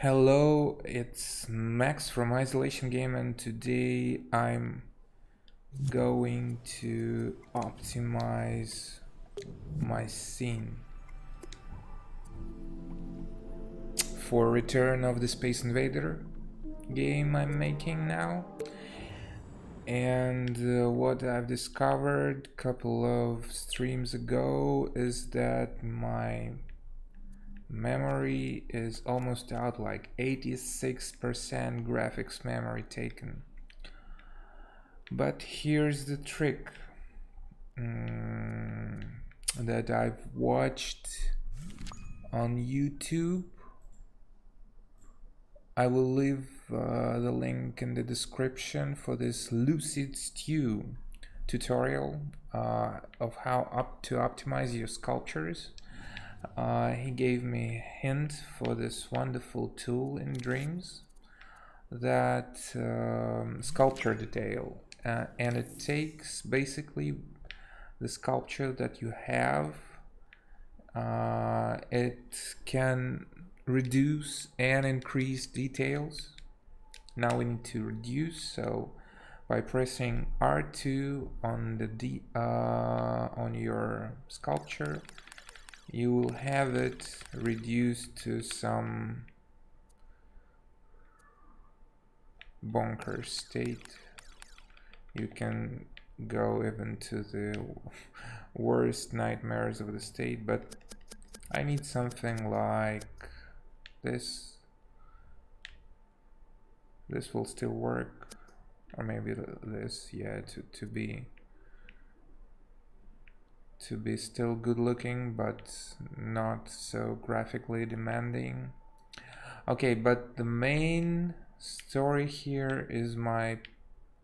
Hello, it's Max from Isolation Game, and today I'm going to optimize my scene for Return of the Space Invader game I'm making now. And what I've discovered a couple of streams ago is that my memory is almost out, like 86% graphics memory taken. But here's the trick that I've watched on YouTube. I will leave the link in the description for this Lucid Stew tutorial of how to optimize your sculptures. He gave me a hint for this wonderful tool in Dreams, that sculpture detail, and it takes basically the sculpture that you have. It can reduce and increase details. Now we need to reduce, so by pressing R2 on the on your sculpture, you will have it reduced to some bonkers state. You can go even to the worst nightmares of the state, but I need something like this. This will still work, or maybe this, yeah, to be still good looking but not so graphically demanding. Okay, but the main story here is my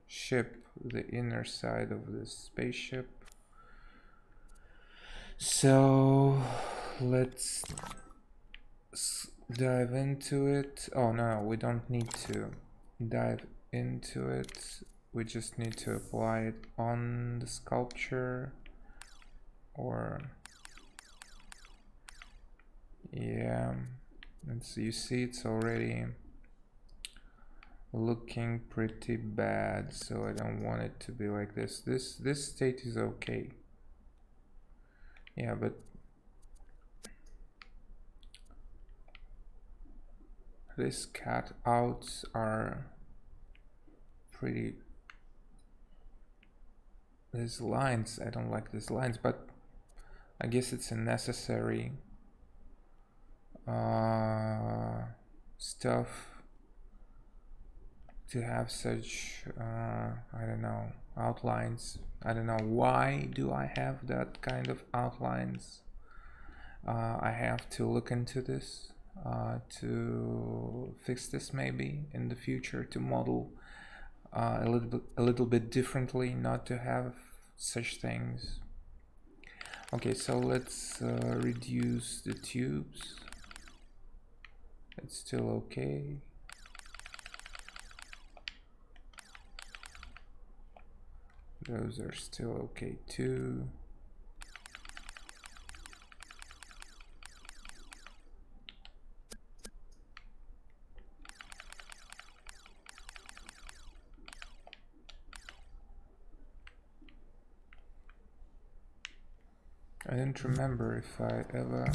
ship, the inner side of the spaceship. So let's dive into it. Oh no, we don't need to dive into it. We just need to apply it on the sculpture, or yeah, and so you see it's already looking pretty bad, so I don't want it to be like this. This state is okay. Yeah, but these cutouts are pretty. These lines, I don't like these lines, but I guess it's a necessary stuff to have such I don't know, outlines. I don't know why do I have that kind of outlines. I have to look into this to fix this maybe in the future, to model a little bit differently, not to have such things. Okay, so let's reduce the tubes. It's still okay. Those are still okay too. I didn't remember if I ever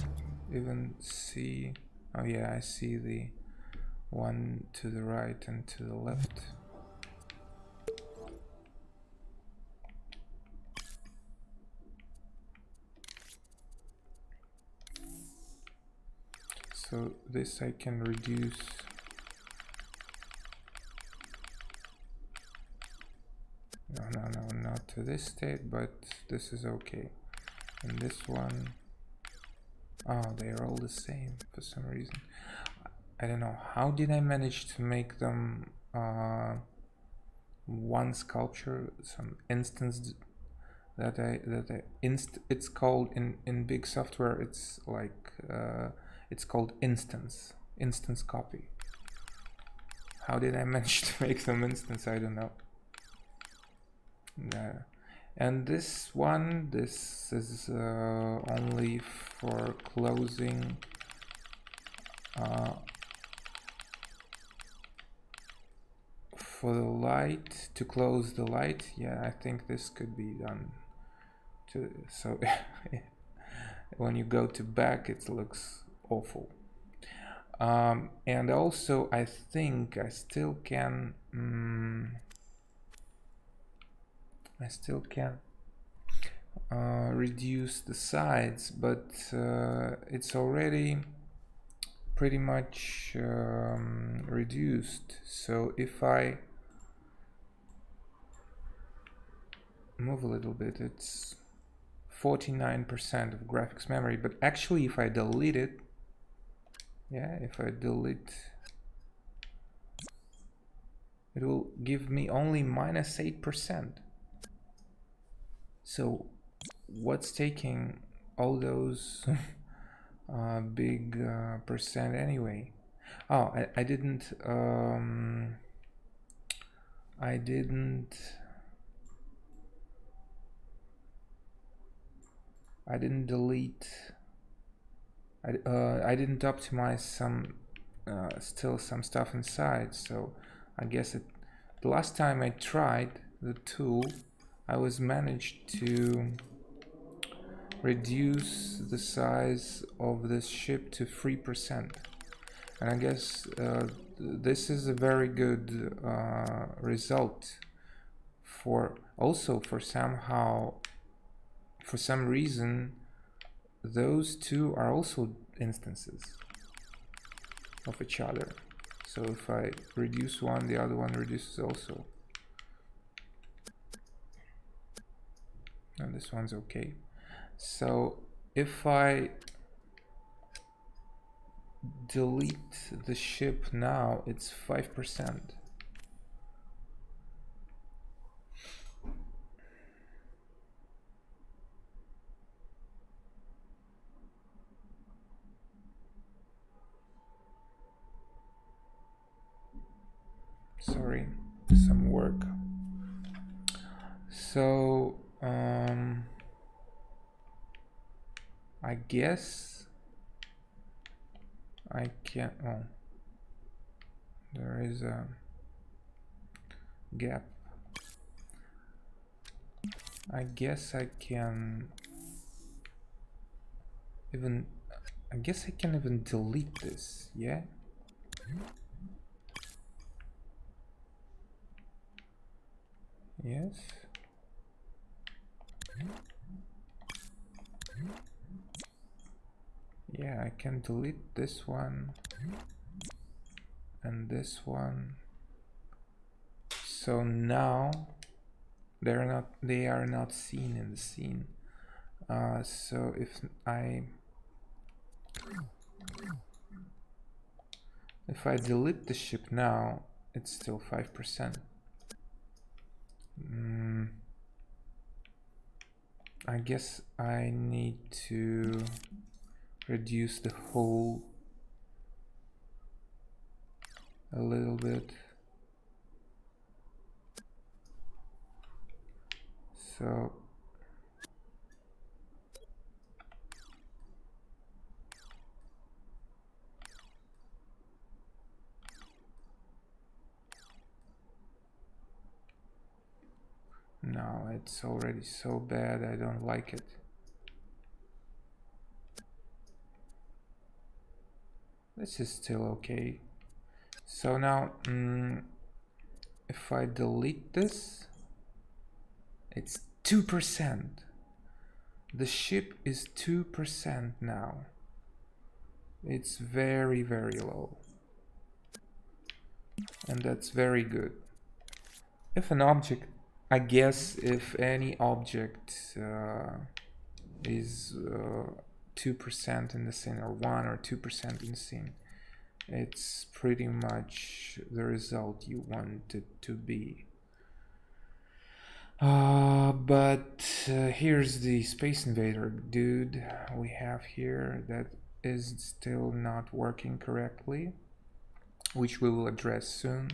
even see. Oh yeah, I see the one to the right and to the left. So this I can reduce. No, not to this state, but this is okay. And this one, oh, they're all the same for some reason. I don't know, how did I manage to make them one sculpture, some instance it's called in big software, it's like it's called instance copy. How did I manage to make them instance? I don't know. And this one, this is only for closing for the light, to close the light, yeah, I think this could be done too. So when you go to back, it looks awful. And also I think I still can reduce the sides, but it's already pretty much reduced. So if I move a little bit, it's 49% of graphics memory, but actually if I delete it, yeah, if I delete, it will give me only -8%. So what's taking all those big percent anyway? Oh, I didn't delete, I didn't optimize some still some stuff inside. So I guess the last time I tried the tool, I was managed to reduce the size of this ship to 3%, and I guess this is a very good result. For some reason, those two are also instances of each other. So if I reduce one, the other one reduces also. And this one's okay. So if I delete the ship now, it's 5%. Sorry, some work. So I guess I can, oh, there is a gap. I guess I can even delete this, yeah? Yes. Yeah, I can delete this one and this one. So now they are not seen in the scene. So if I delete the ship now, it's still 5%. I guess I need to reduce the hole a little bit. So no, it's already so bad, I don't like it. This is still okay. So now if I delete this, it's 2%. The ship is 2% now. It's very, very low. And that's very good. If an object, I guess if any object is 2% in the scene, or 1 or 2% in the scene, it's pretty much the result you want it to be. But here's the Space Invader dude we have here that is still not working correctly, which we will address soon,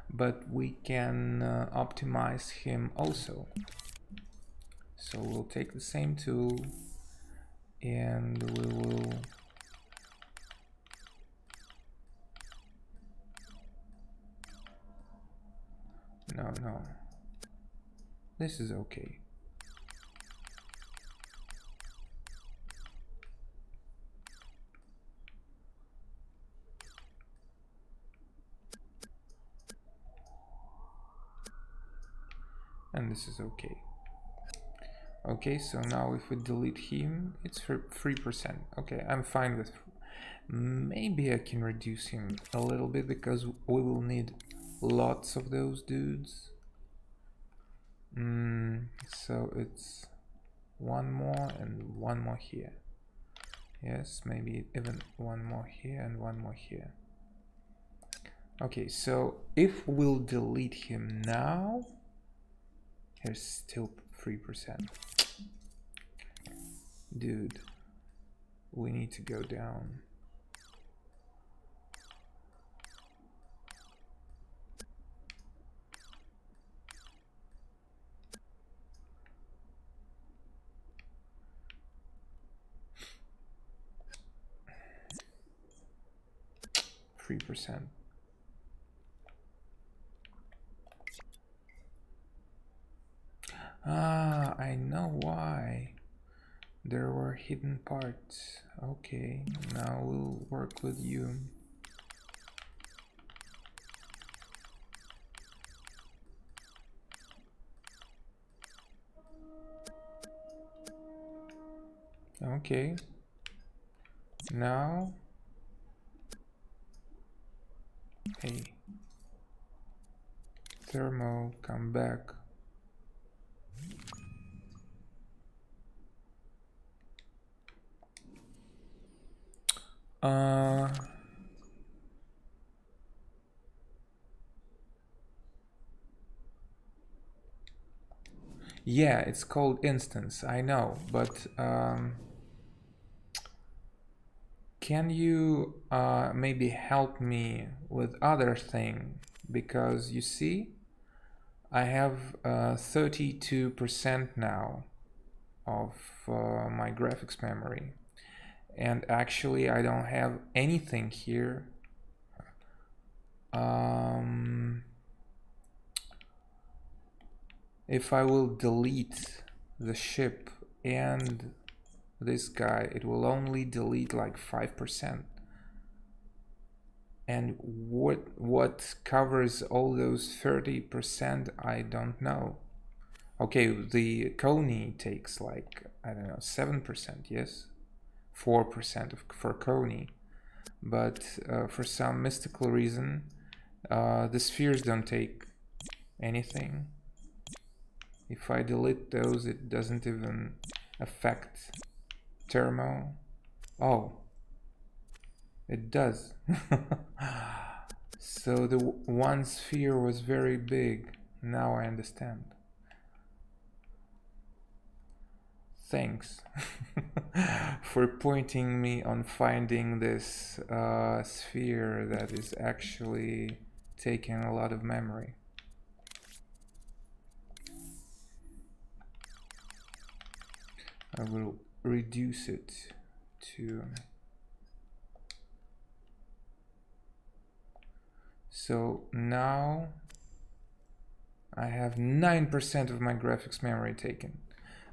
but we can optimize him also. So we'll take the same tool and we will no. This is okay. And this is okay. Okay, so now if we delete him, it's for 3%. Okay, I'm fine with. Maybe I can reduce him a little bit because we will need lots of those dudes. So it's one more and one more here. Yes, maybe even one more here and one more here. Okay, so if we'll delete him now, here's still 3%. Dude, we need to go down. %. Ah, I know why. There were hidden parts. Okay, now we'll work with you. Okay. Now. Hey. Thermo, come back. Yeah, it's called instance, I know, but can you maybe help me with other thing? Because you see, I have 32% now of my graphics memory, and actually I don't have anything here. If I will delete the ship and this guy, it will only delete like 5%. And what covers all those 30%, I don't know. Okay, the Coney takes like, I don't know, 7%, yes? 4% for Coney. But for some mystical reason, the spheres don't take anything. If I delete those, it doesn't even affect thermo. Oh, it does. So the one sphere was very big. Now I understand. Thanks for pointing me on finding this sphere that is actually taking a lot of memory. I will reduce it to. So now I have 9% of my graphics memory taken.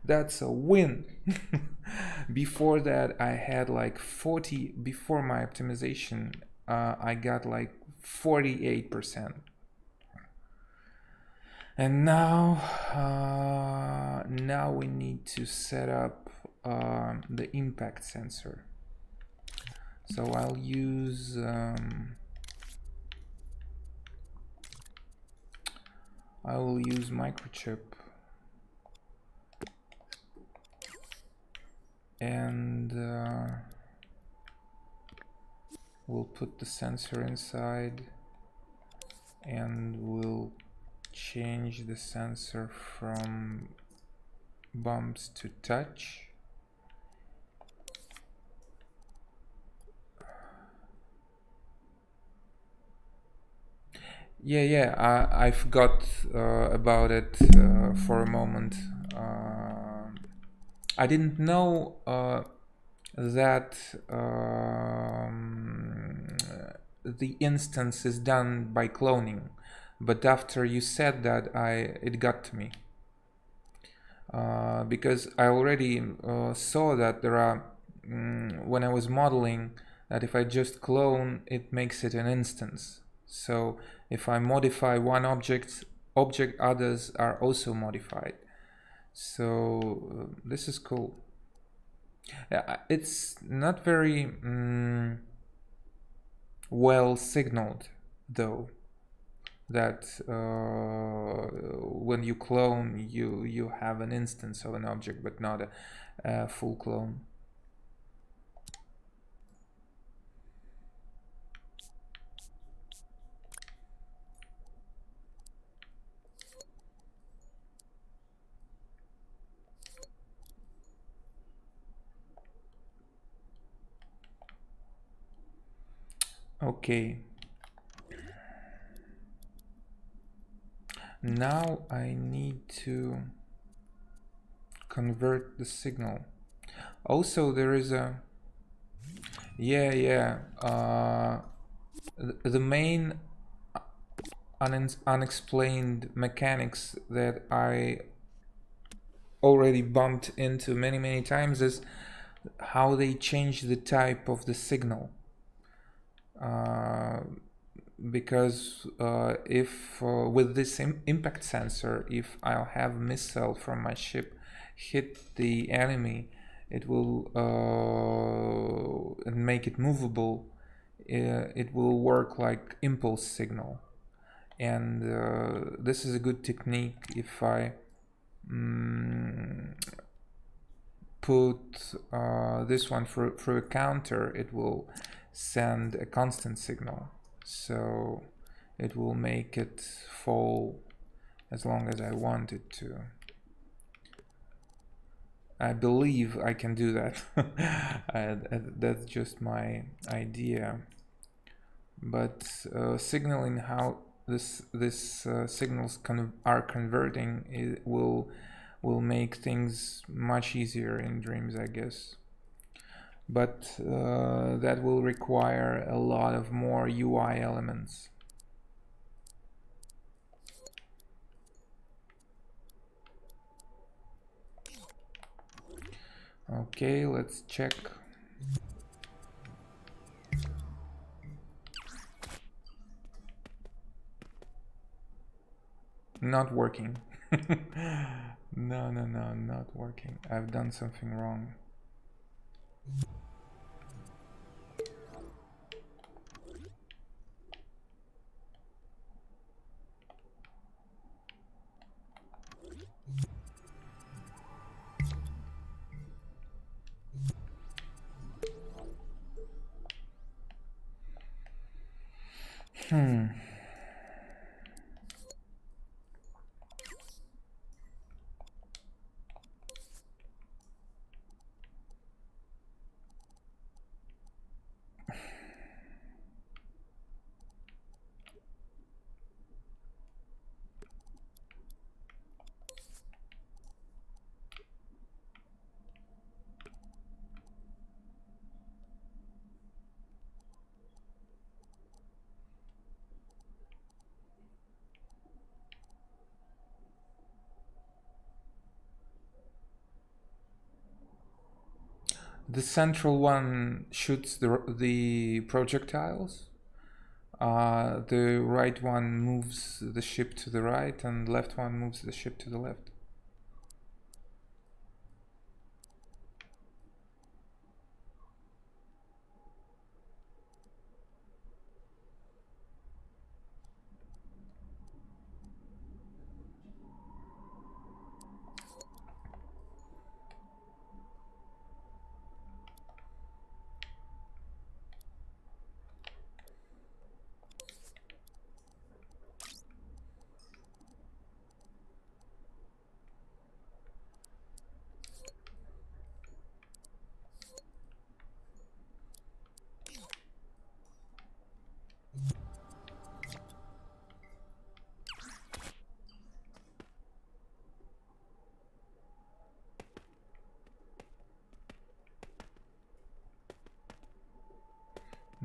That's a win. Before that I had like 40, before my optimization I got like 48%. And now now we need to set up the impact sensor. So I'll use I will use microchip, and we'll put the sensor inside, and we'll change the sensor from bumps to touch. Yeah, I forgot about it for a moment. I didn't know that the instance is done by cloning. but after you said that, it got to me. Because I already saw that there are, when I was modeling, that if I just clone, it makes it an instance. So if I modify one object, others are also modified. So this is cool. It's not very well signaled, though, that when you clone, you have an instance of an object, but not a full clone. Okay. Now I need to convert the signal. Also, there is a the main unexplained mechanics that I already bumped into many times is how they change the type of the signal. Because if with this impact sensor, if I'll have a missile from my ship hit the enemy, it will and make it movable. It will work like impulse signal, and this is a good technique. If I put this one through a counter, it will send a constant signal, so it will make it fall as long as I want it to. I believe I can do that. That's just my idea, but signaling how this signals are converting, it will make things much easier in Dreams, I guess. But that will require a lot of more UI elements. Okay, let's check. Not working. No, not working. I've done something wrong. The central one shoots the projectiles. The right one moves the ship to the right, and the left one moves the ship to the left.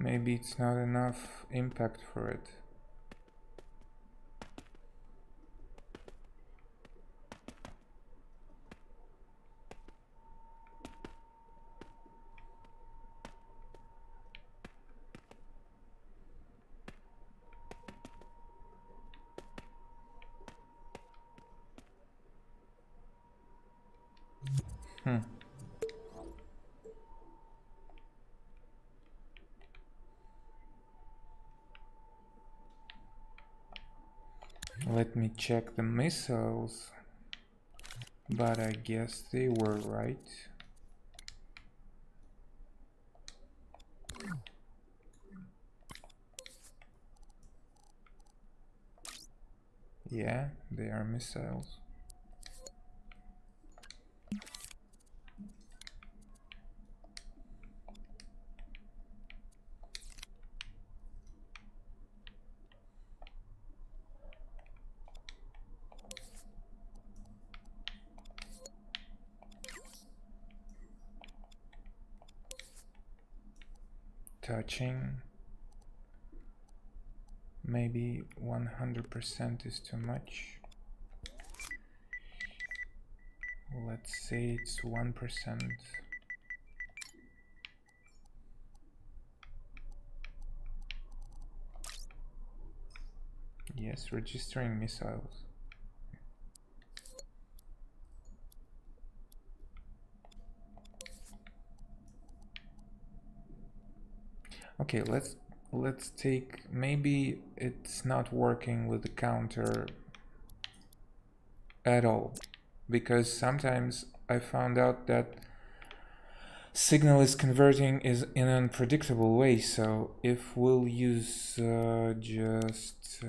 Maybe it's not enough impact for it. Let me check the missiles, but I guess they were right. Yeah, they are missiles. Touching. Maybe 100% is too much. Let's say it's 1%. Yes, registering missiles. Okay, let's take, maybe it's not working with the counter at all, because sometimes I found out that signal is converting is in an unpredictable way. So if we'll use just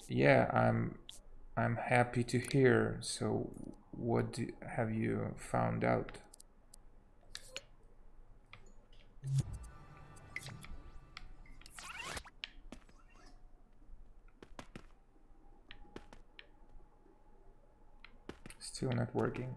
yeah, I'm happy to hear. So what have you found out? Still not working.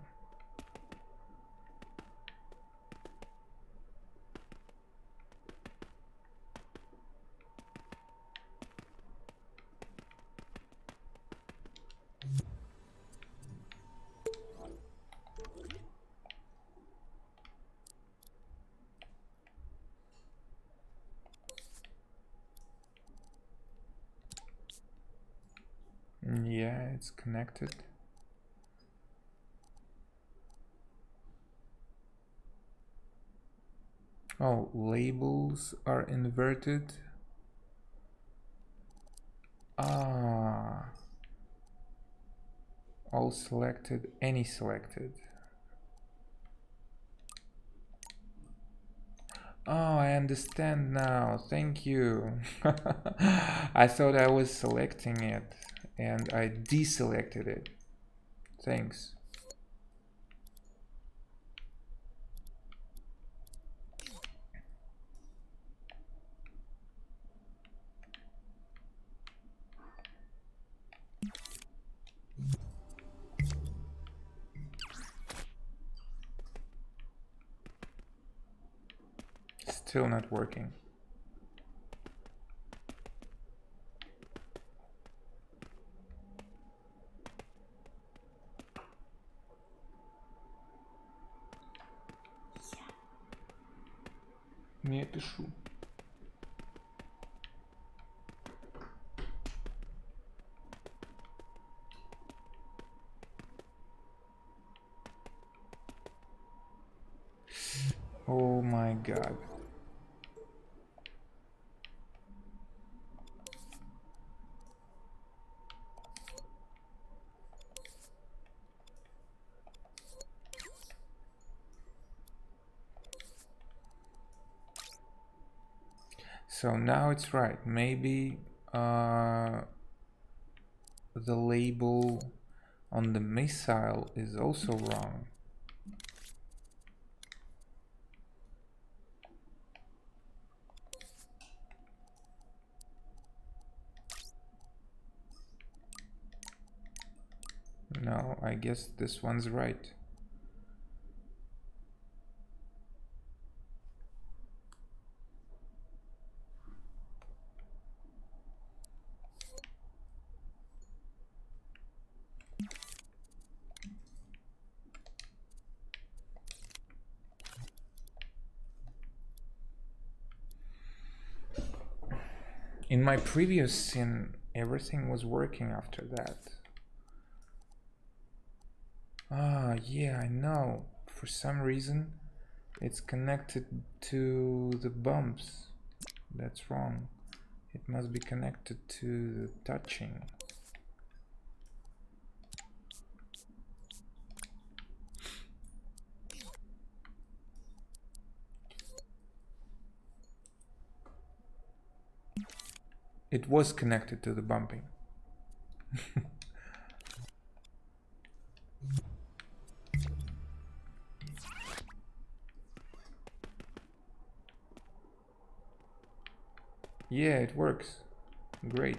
Yeah, it's connected. Oh, labels are inverted. Ah, all selected, any selected. Oh, I understand now. Thank you. I thought I was selecting it and I deselected it. Thanks. Still not working. Не пишу. Oh my god. So now it's right. Maybe the label on the missile is also wrong. No, I guess this one's right. In my previous scene, everything was working after that. Ah, yeah, I know. For some reason, it's connected to the bumps. That's wrong. It must be connected to the touching. It was connected to the bumping. Yeah, it works. Great.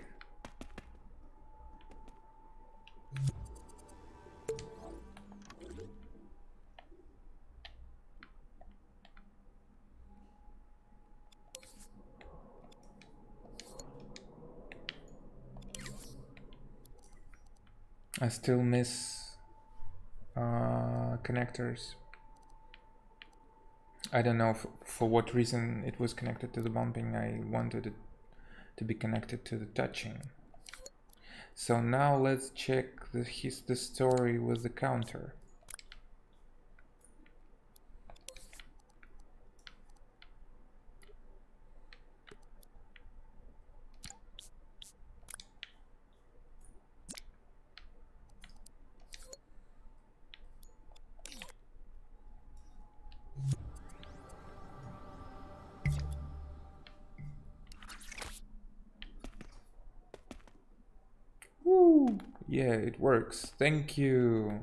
I still miss connectors. I don't know for what reason it was connected to the bumping. I wanted it to be connected to the touching. So now let's check the story with the counter. Woo! Yeah, it works. Thank you.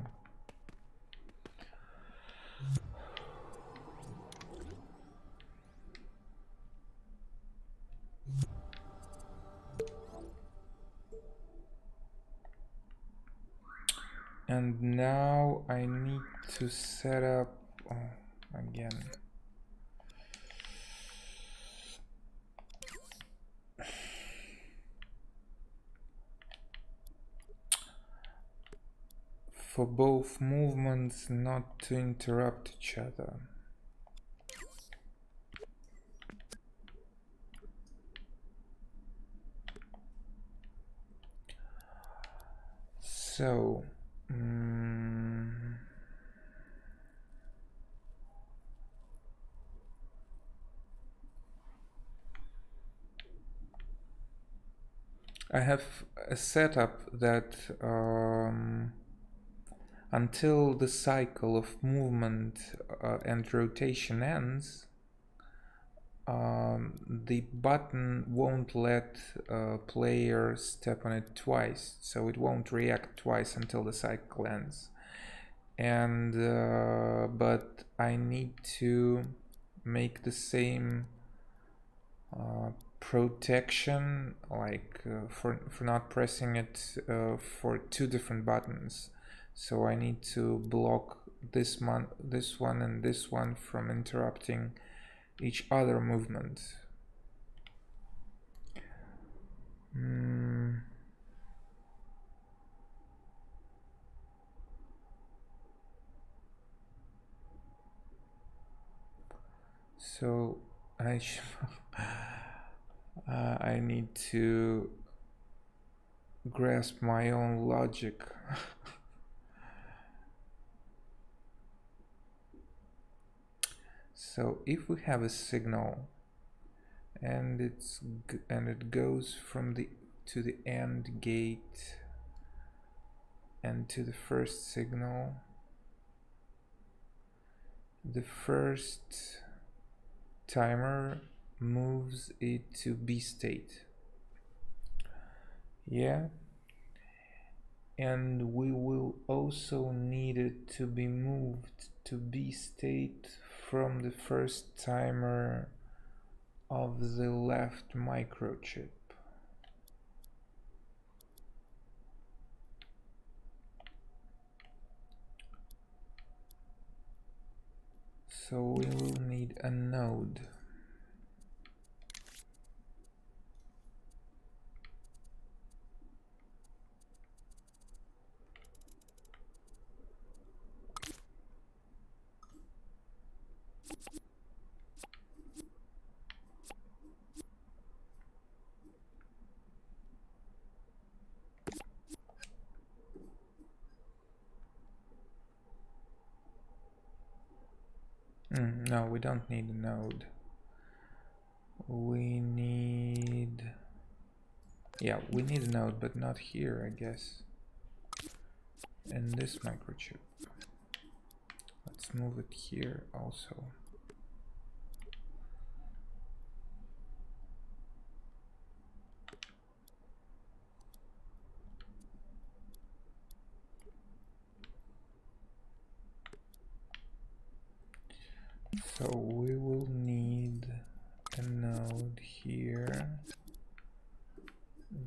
And now I need to set up again. For both movements not to interrupt each other. So, I have a setup that until the cycle of movement and rotation ends, the button won't let player step on it twice, so it won't react twice until the cycle ends. And but I need to make the same protection, like for not pressing it for two different buttons. So I need to block this one and this one from interrupting each other movement. So I I need to grasp my own logic. So if we have a signal and it goes from to the AND gate and to the first signal, the first timer moves it to B state. Yeah, and we will also need it to be moved to B state from the first timer of the left microchip. So we will need a node. No, we don't need a node. We need... Yeah, we need a node, but not here, I guess. In this microchip. Let's move it here also. So we will need a node here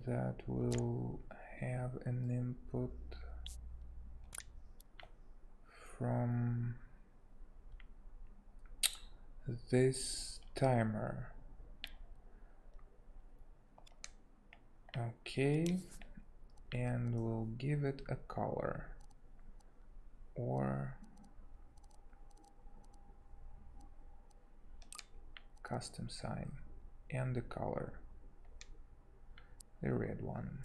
that will have an input from this timer. Okay, and we'll give it a color or custom sign and the color, the red one.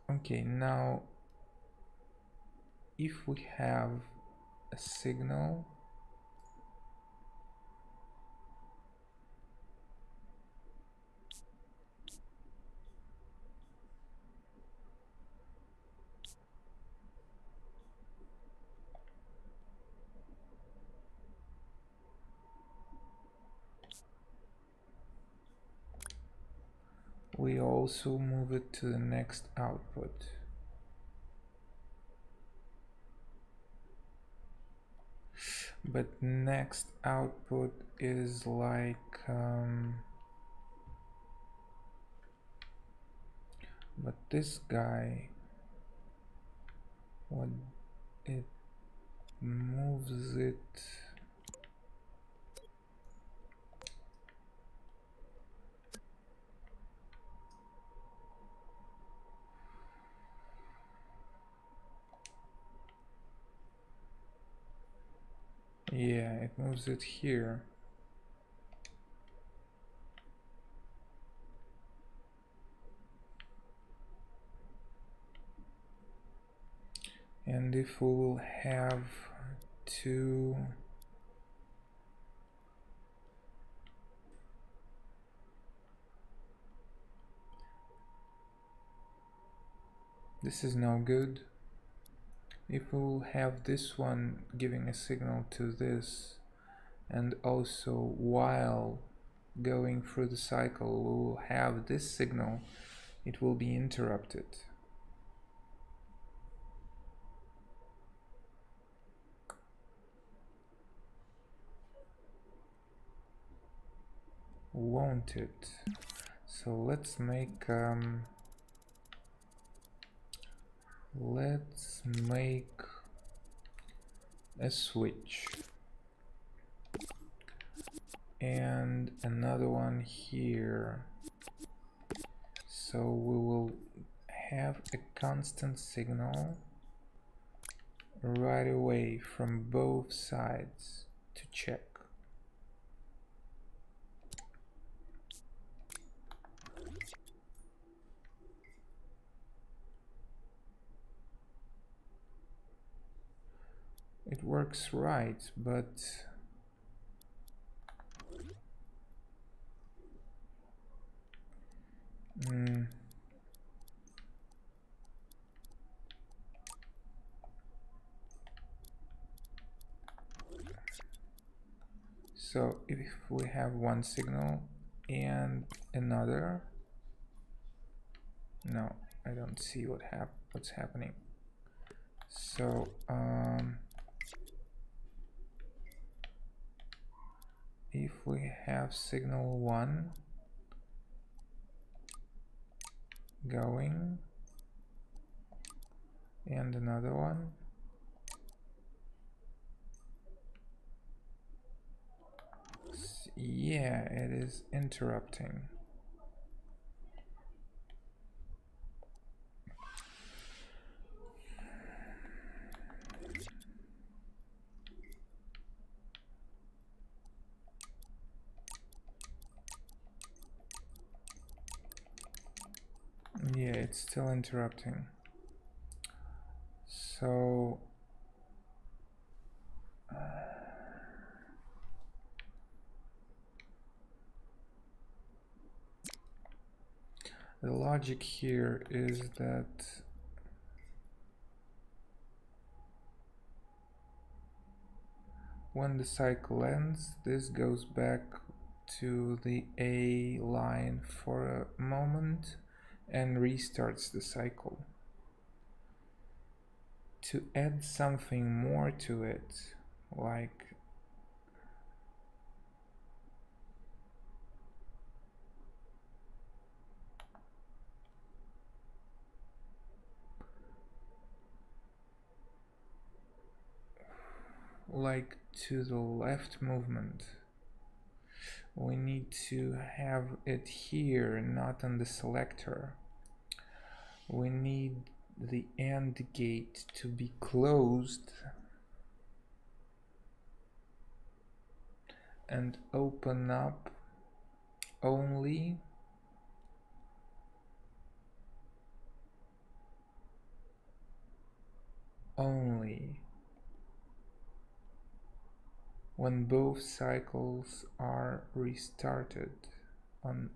Okay, now if we have a signal, we also move it to the next output. But next output is like but this guy, what it moves it, yeah, it moves it here. And if we will have to this is no good. If we will have this one giving a signal to this, and also while going through the cycle we will have this signal, it will be interrupted. Won't it? So let's make a switch and another one here, so we will have a constant signal right away from both sides to check. It works right, but so if we have one signal and another, no, I don't see what's happening. So if we have signal 1 going and another one, yeah, it is interrupting. Yeah, it's still interrupting. So The logic here is that when the cycle ends, this goes back to the A line for a moment and restarts the cycle. To add something more to it, like to the left movement, we need to have it here, not on the selector. We need the AND gate to be closed and open up only when both cycles are restarted on.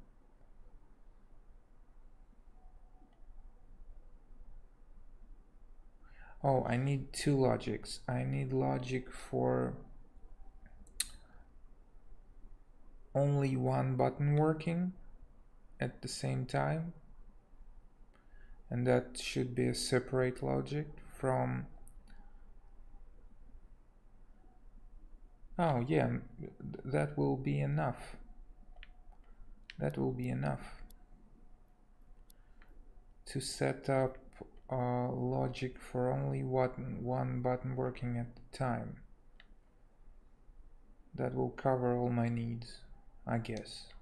Oh, I need two logics. I need logic for only one button working at the same time, and that should be a separate logic from. Oh yeah, that will be enough. That will be enough to set up logic for only one button working at a time. That will cover all my needs, I guess.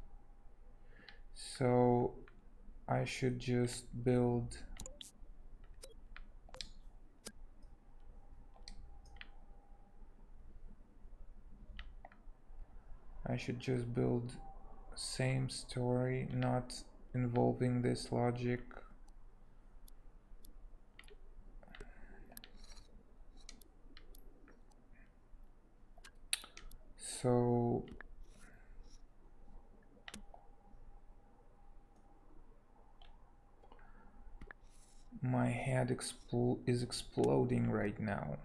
So I should just build same story, not involving this logic. So my head is exploding right now,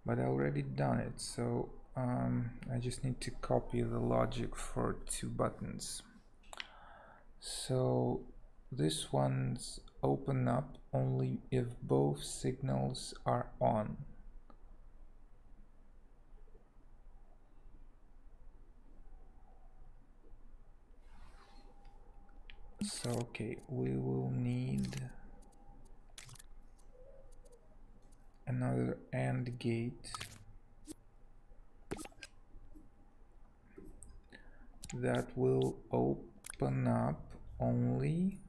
but I already done it, so I just need to copy the logic for two buttons. So this one's open up only if both signals are on. So okay, we will need another AND gate that will open up only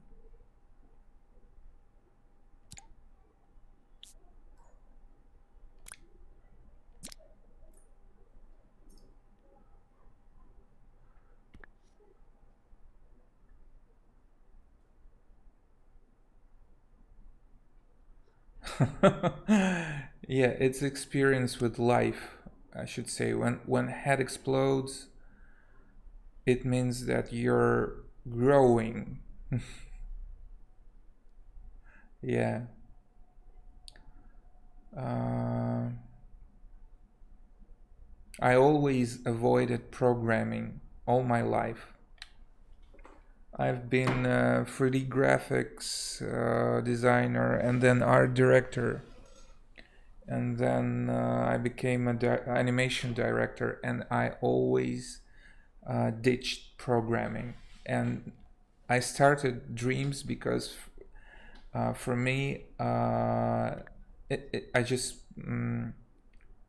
yeah, it's experience with life, I should say. When head explodes, it means that you're growing. Yeah. I always avoided programming all my life. I've been a 3D graphics designer and then art director. And then I became an animation director, and I always ditched programming. And I started Dreams because for me, I just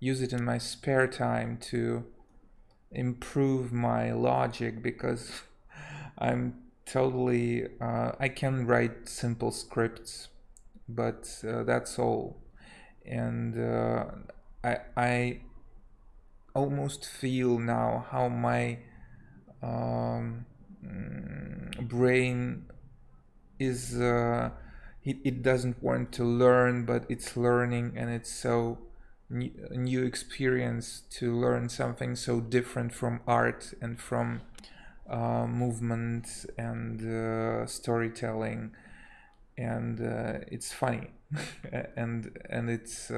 use it in my spare time to improve my logic, because I'm totally I can write simple scripts, but that's all. And I almost feel now how my brain is it doesn't want to learn, but it's learning, and it's so new experience to learn something so different from art and from movement and storytelling, and it's funny and it's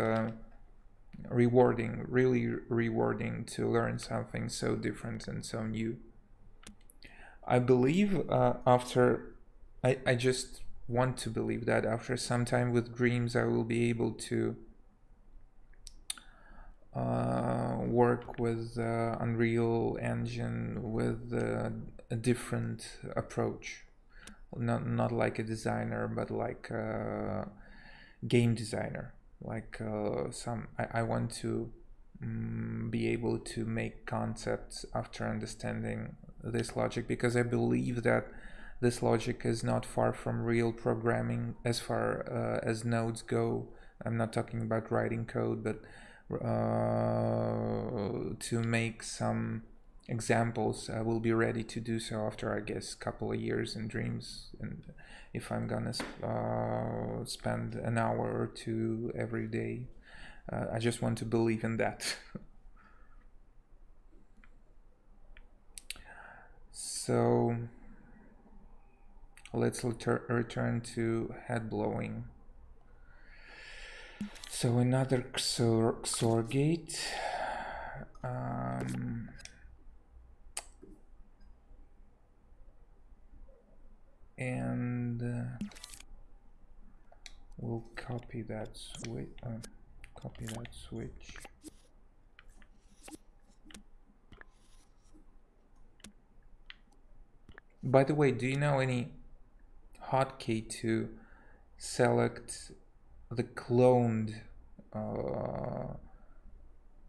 rewarding, really rewarding to learn something so different and so new. I believe I just want to believe that after some time with dreams I will be able to work with Unreal Engine with a different approach, not like a designer but like a game designer, like I want to be able to make concepts after understanding this logic, because I believe that this logic is not far from real programming as far as nodes go. I'm not talking about writing code, but to make some examples. I will be ready to do so after, I guess, a couple of years in dreams, and if I'm gonna spend an hour or two every day. I just want to believe in that. So let's return to head blowing. So another XOR gate. And we'll copy that switch. By the way, do you know any hotkey to select the cloned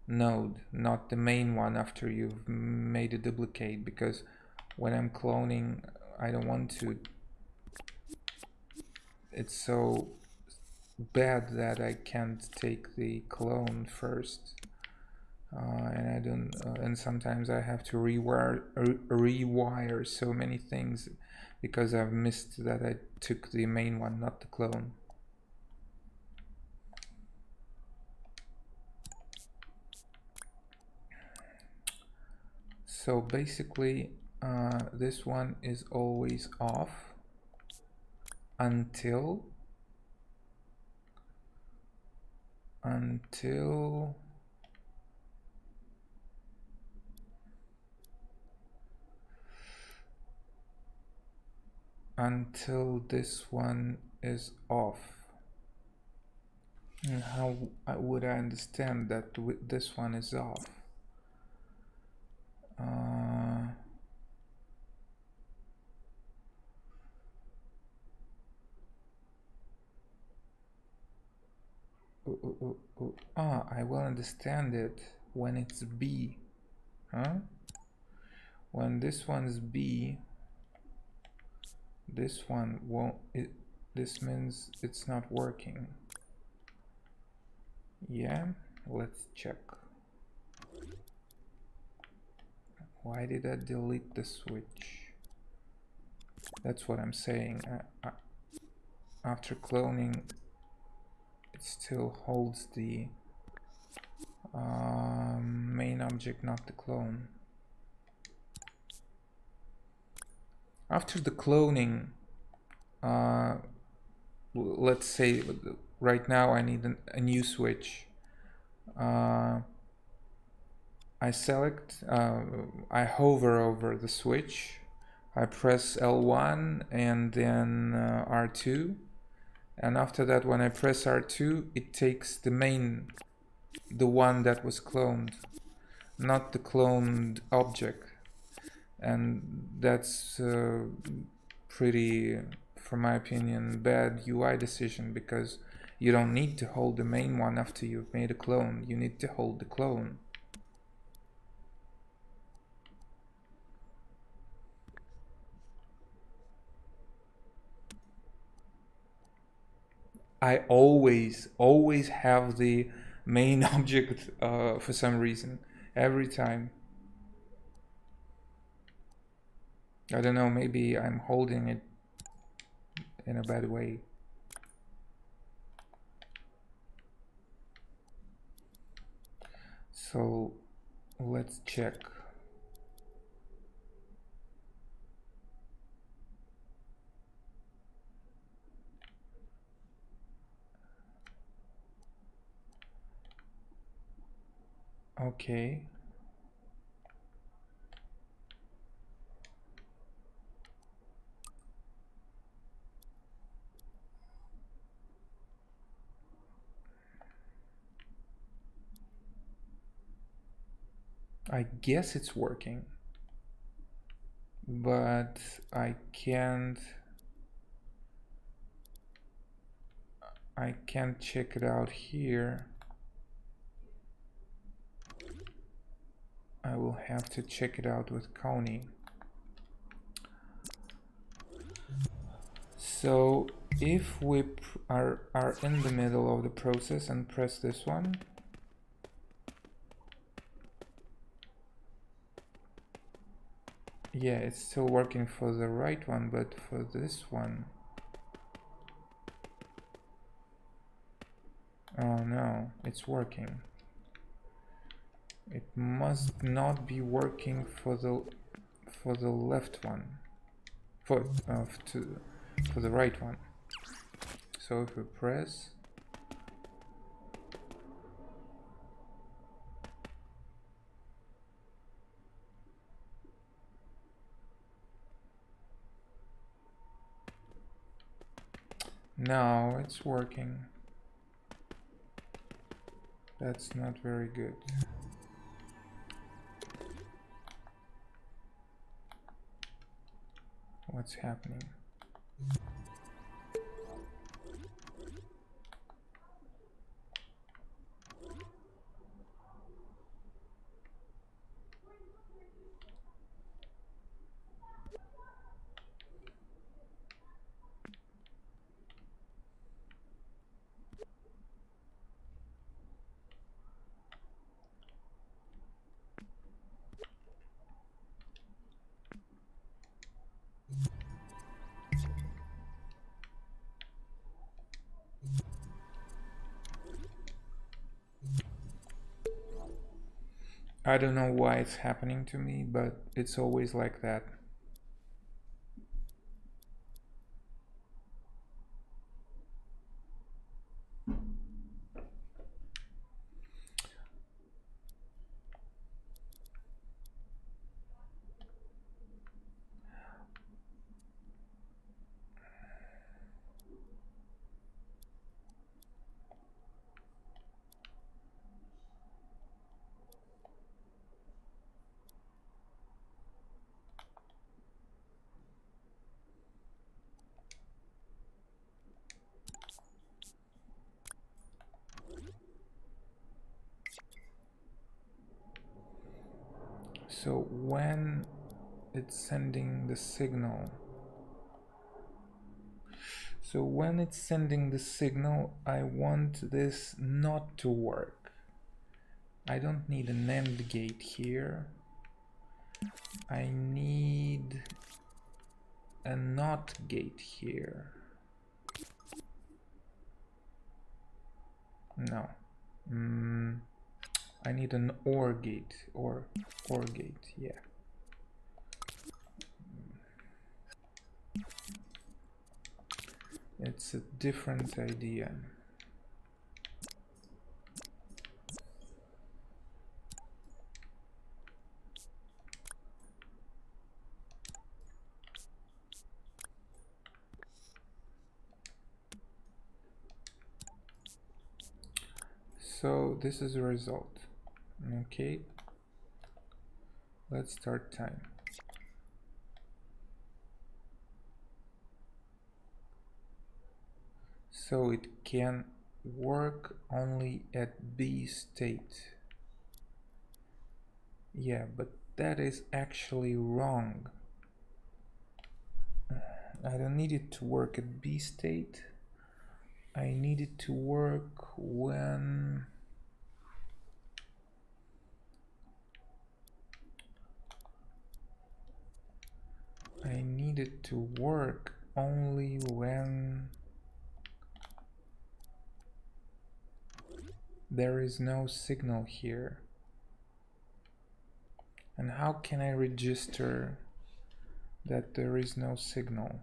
node, not the main one after you've made a duplicate? Because when I'm cloning, I don't want to. It's so bad that I can't take the clone first, and I don't. And sometimes I have to rewire so many things because I've missed that I took the main one, not the clone. So basically, this one is always off until this one is off. And how would I understand that this one is off? I will understand it when it's B. When this one's B, this one won't. This means it's not working. Yeah, let's check. Why did I delete the switch? That's what I'm saying. After cloning, it still holds the main object, not the clone. After the cloning, let's say right now I need a new switch. I select, I hover over the switch, I press L1 and then R2, and after that when I press R2 it takes the main, the one that was cloned, not the cloned object. And that's pretty, from my opinion, bad UI decision, because you don't need to hold the main one after you've made a clone. You need to hold the clone. I always have the main object for some reason, every time. I don't know, maybe I'm holding it in a bad way. So let's check. Okay. I guess it's working, but I can't check it out here. I will have to check it out with Coney. So if we are in the middle of the process and press this one, yeah, it's still working for the right one, but for this one, oh no, it's working. It must not be working for the left one, for the right one. So if we press, now it's working. That's not very good. What's happening? I don't know why it's happening to me, but it's always like that. So when it's sending the signal, I want this not to work. I don't need an AND gate here. I need a NOT gate here. No. I need an OR gate, or gate, yeah. It's a different idea. So this is the result. Okay, let's start time. So it can work only at B state. Yeah, but that is actually wrong. I don't need it to work at B state. I need it to work when I need it to work only when there is no signal here. And how can I register that there is no signal?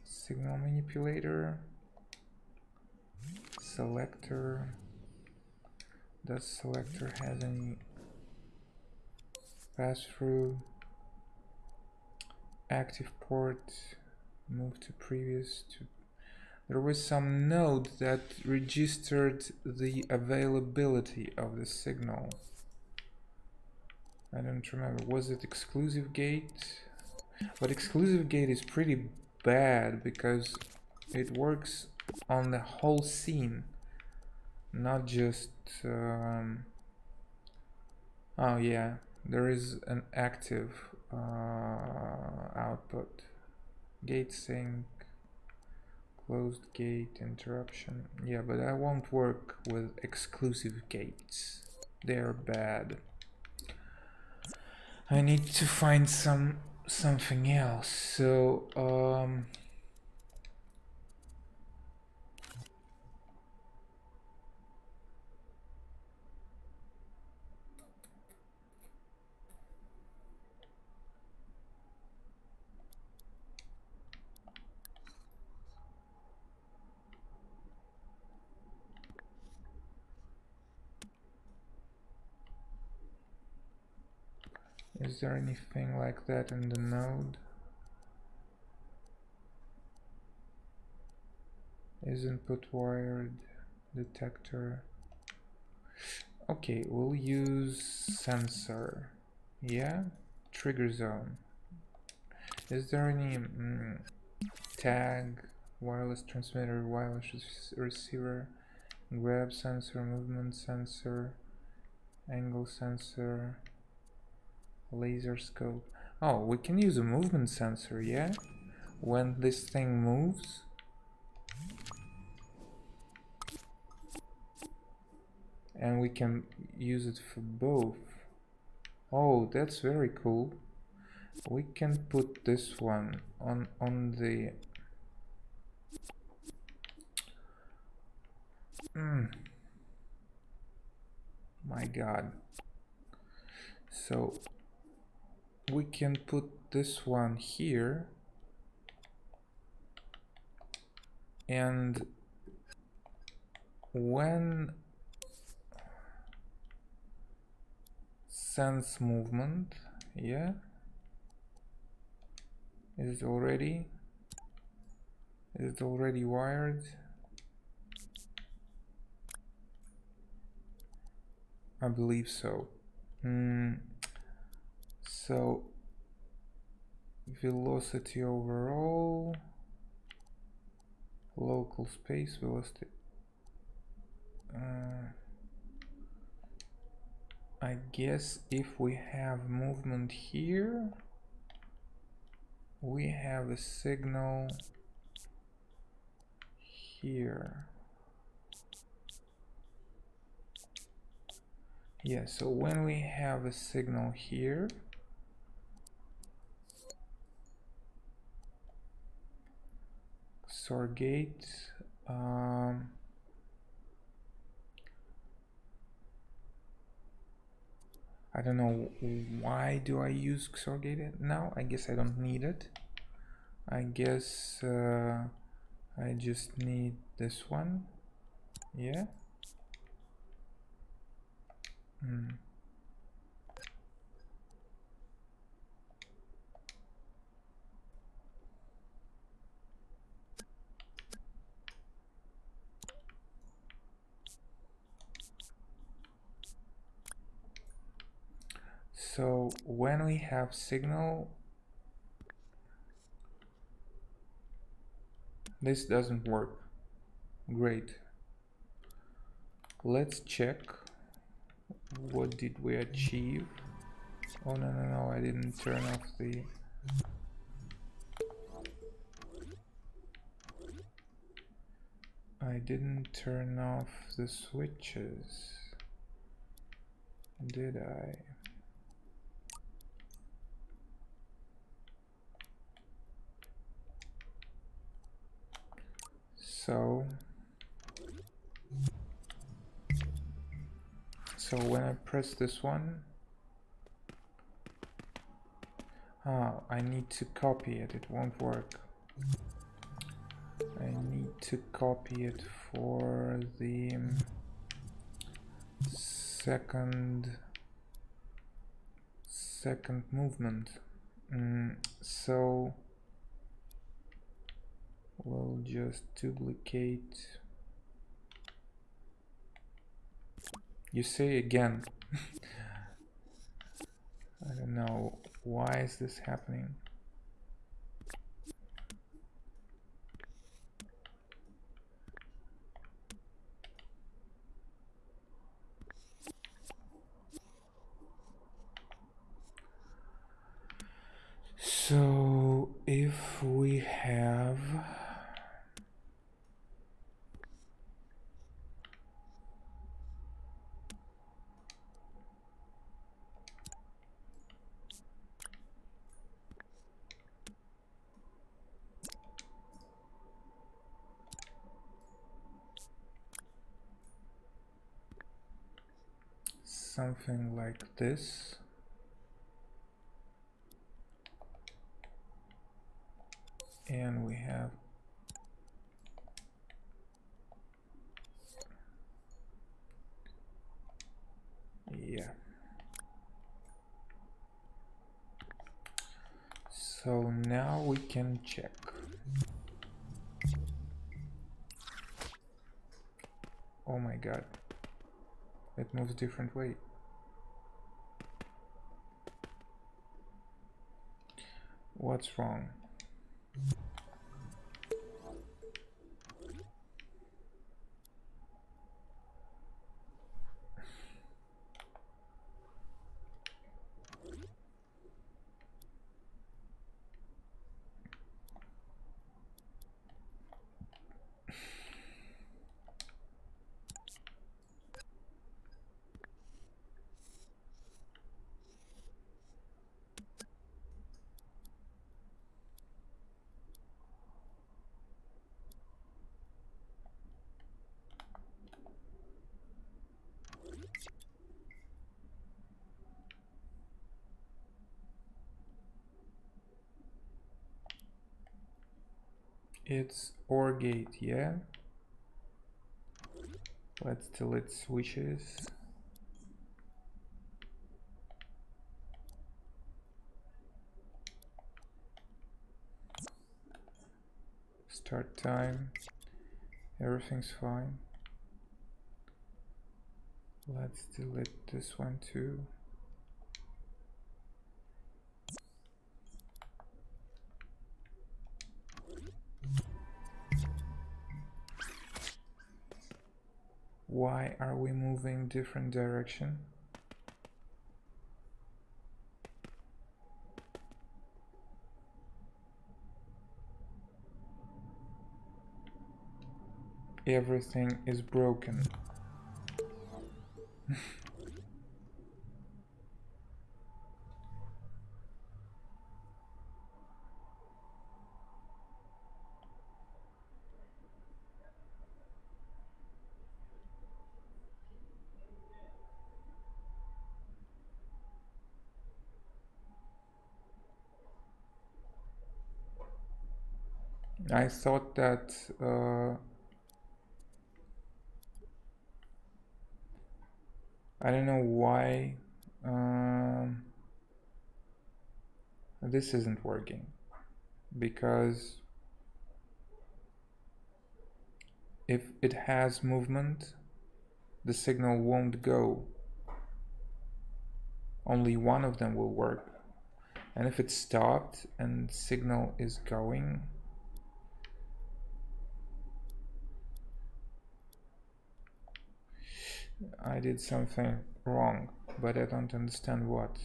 Signal manipulator, selector. Does selector has any pass-through? Active port, move to previous. There was some node that registered the availability of the signal. I don't remember. Was it exclusive gate? But exclusive gate is pretty bad because it works on the whole scene, not just oh yeah, there is an active output. Gate sync, closed gate, interruption. Yeah, but I won't work with exclusive gates. They're bad. I need to find something else. So is there anything like that in the node? Is input wired detector? Okay, we'll use sensor. Yeah, trigger zone. Is there any tag, wireless transmitter, wireless receiver, grab sensor, movement sensor, angle sensor, laser scope? Oh, we can use a movement sensor, yeah? When this thing moves. And we can use it for both. Oh, that's very cool. We can put this one on the my god. So we can put this one here, and when sense movement, yeah, is it already wired? I believe so. So velocity overall, local space velocity. I guess if we have movement here, we have a signal here. Yeah, so when we have a signal here, XOR gate, I don't know why do I use XOR gate now. I guess I don't need it. I guess I just need this one. Yeah. So when we have signal, this doesn't work. Great. Let's check. What did we achieve? Oh no, I didn't turn off the... I didn't turn off the switches, did I? So So when I press this one, I need to copy it, it won't work. I need to copy it for the second movement. So we'll just duplicate. You say again. I don't know why is this happening. So if we have something like this, and we have so now we can check. Oh my god, it moves different way. What's wrong? It's OR gate, yeah. Let's delete switches. Start time. Everything's fine. Let's delete this one too. Why are we moving different direction? Everything is broken. I thought that I don't know why this isn't working, because if it has movement, the signal won't go. Only one of them will work. And if it's stopped and signal is going, I did something wrong, but I don't understand what.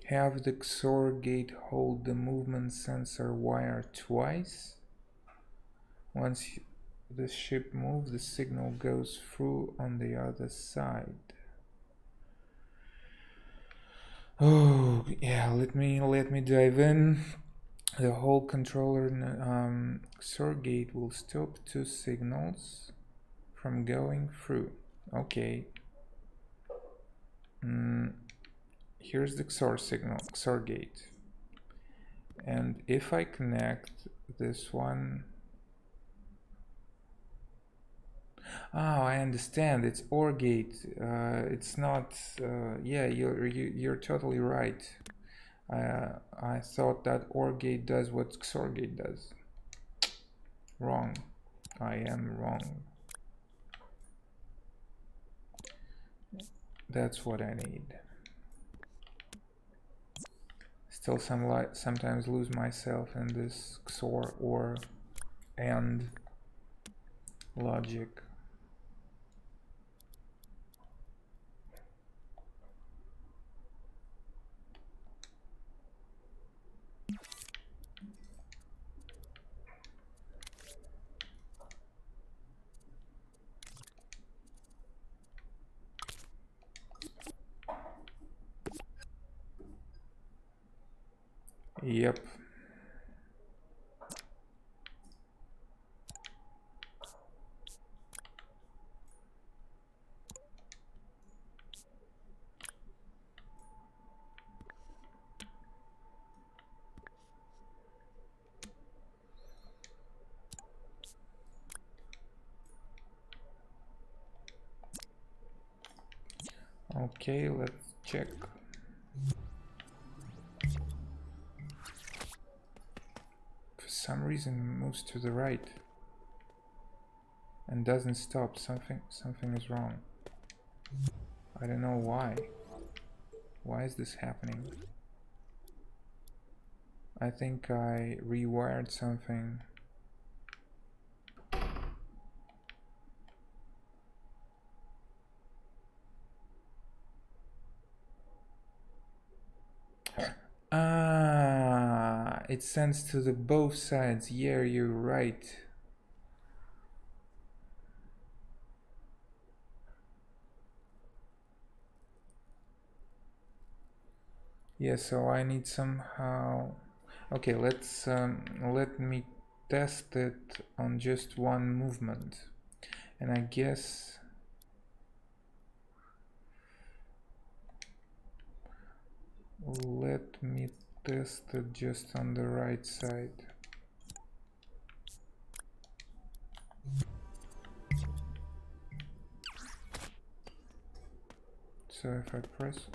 Have the XOR gate hold the movement sensor wire twice. Once the ship moves, the signal goes through on the other side. Oh yeah, let me dive in. The whole controller XOR gate will stop two signals from going through. Okay. Here's the XOR signal, XOR gate. And if I connect this one, oh, I understand. It's OR gate. It's not. Yeah, you're totally right. I thought that OR gate does what XOR gate does. Wrong. I am wrong. That's what I need. Still sometimes lose myself in this XOR or AND logic. Yep. Okay, let's check. For some reason it moves to the right and doesn't stop. Something is wrong. I don't know why. Why is this happening? I think I rewired something. Ah, it sends to the both sides. Yeah, you're right. Yeah, so I need somehow. Okay, let me test it on just one movement, and I guess let me test it just on the right side. So if I press,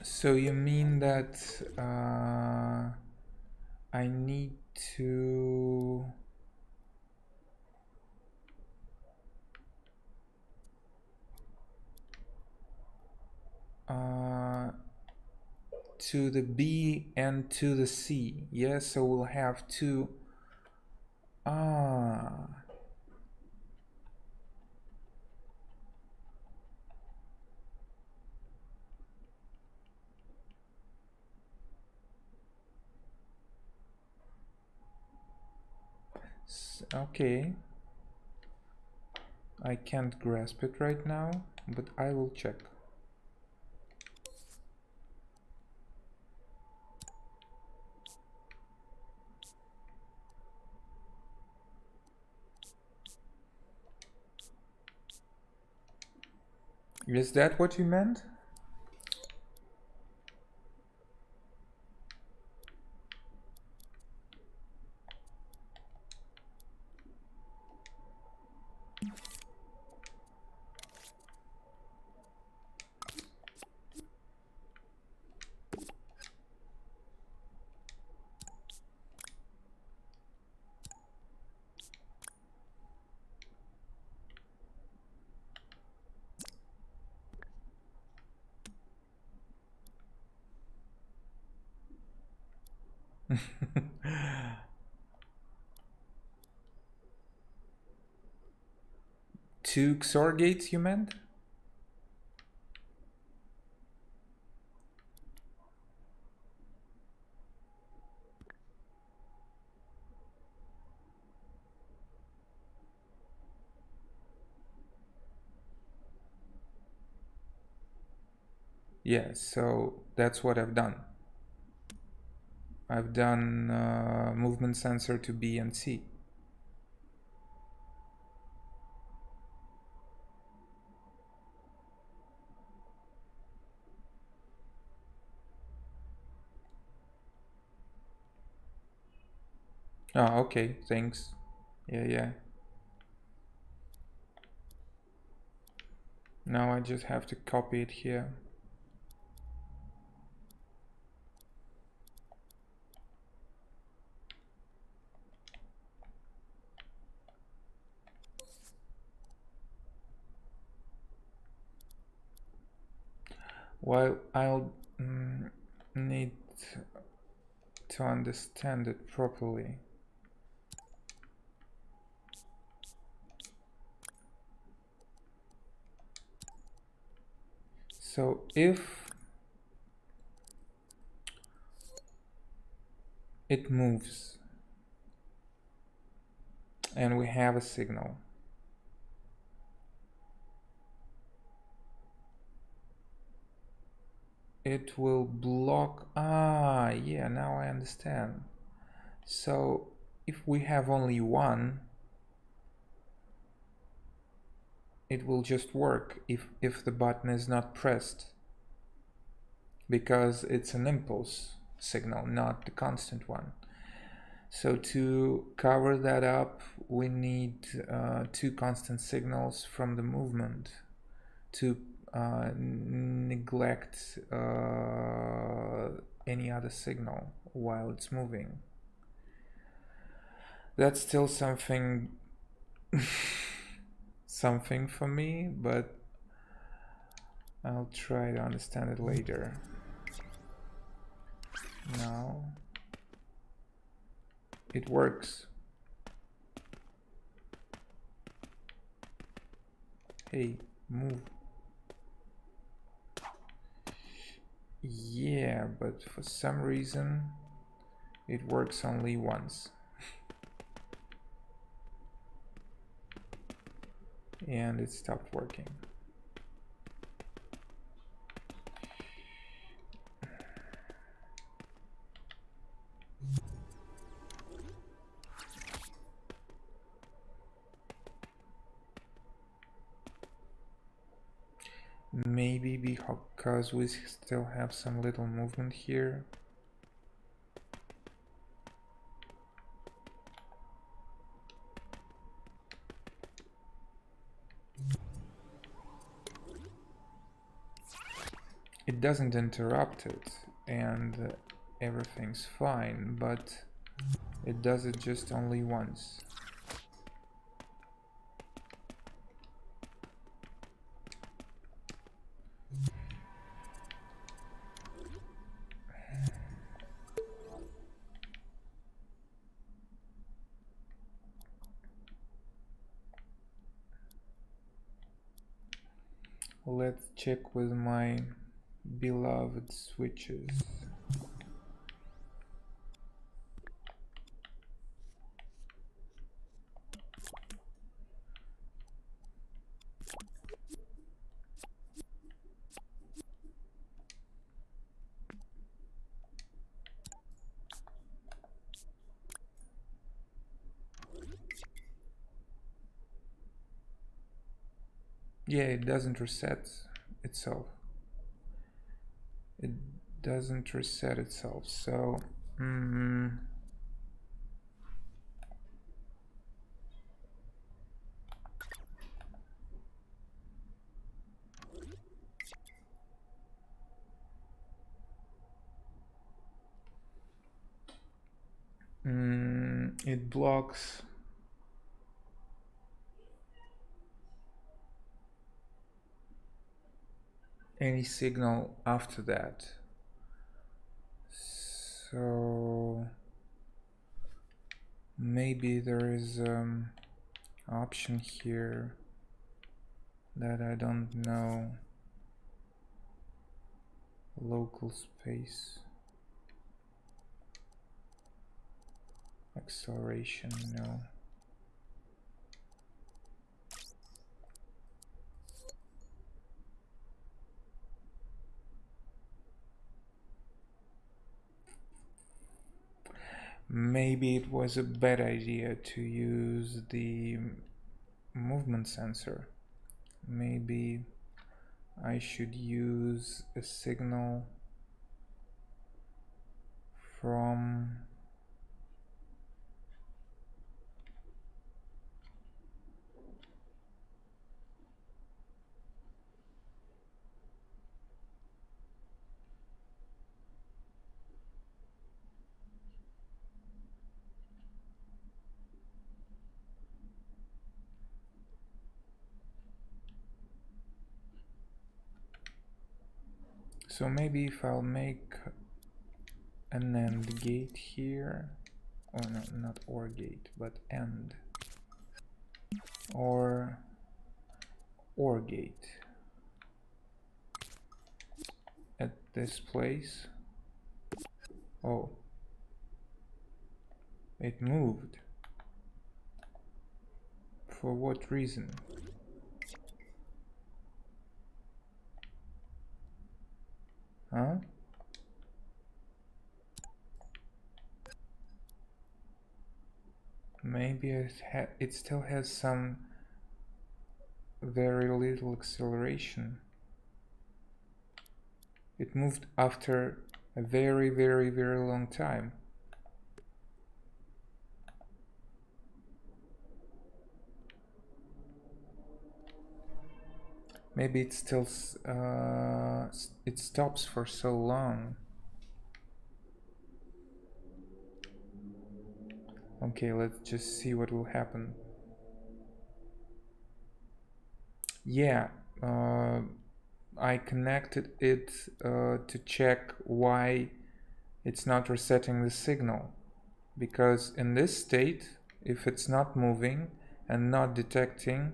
so you mean that I need to to the B and to the C. Yes, so we'll have two. Okay. I can't grasp it right now, but I will check. Is that what you meant? Two XOR gates, you meant? Yeah, so that's what I've done. I've done movement sensor to B and C. Oh, okay, thanks. Yeah. Now I just have to copy it here. Well, I'll need to understand it properly. So if it moves and we have a signal, it will block. Ah, yeah, now I understand. So if we have only one, it will just work if the button is not pressed, because it's an impulse signal, not the constant one. So to cover that up, we need two constant signals from the movement to neglect any other signal while it's moving. That's still something something for me, but I'll try to understand it later. Now it works. Hey, move. Yeah, but for some reason it works only once. And it stopped working. Maybe because we still have some little movement here. It doesn't interrupt it, and everything's fine, but it does it just only once. Let's check with my beloved switches. Yeah, it doesn't reset itself. It doesn't reset itself, so it blocks any signal after that. So maybe there is option here that I don't know. Local space, acceleration, no. Maybe it was a bad idea to use the movement sensor. Maybe I should use a signal from so maybe if I'll make an AND gate here, or no, not OR gate, but AND, or OR gate at this place. Oh, it moved. For what reason? Huh? Maybe it still has some very little acceleration. It moved after a very, very, very long time. Maybe it still it stops for so long. Okay, let's just see what will happen. Yeah, I connected it to check why it's not resetting the signal. Because in this state, if it's not moving and not detecting,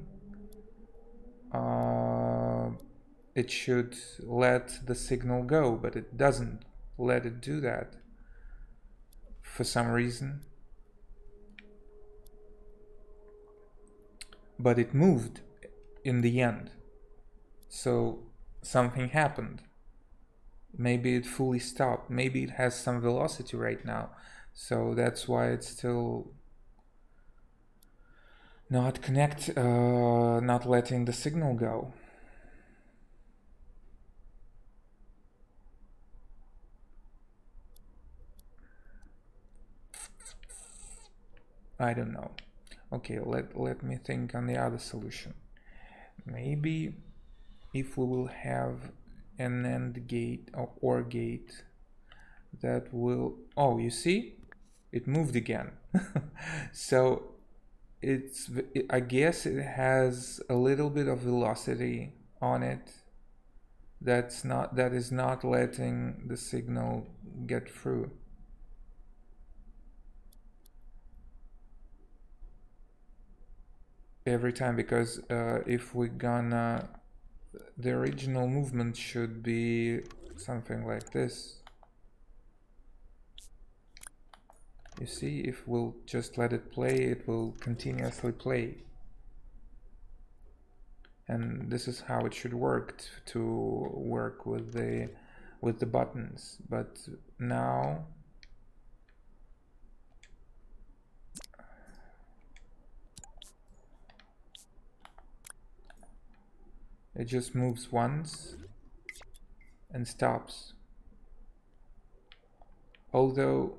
it should let the signal go, but it doesn't let it do that for some reason. But it moved in the end. So something happened. Maybe it fully stopped. Maybe it has some velocity right now. So that's why it's still not not letting the signal go. I don't know. Okay, let me think on the other solution. Maybe if we will have an AND gate or OR gate that will, oh, you see, it moved again. So I guess it has a little bit of velocity on it that is not letting the signal get through. Every time, because if we're gonna, the original movement should be something like this. You see, if we'll just let it play, it will continuously play. And this is how it should work to work with the buttons. But now it just moves once and stops. Although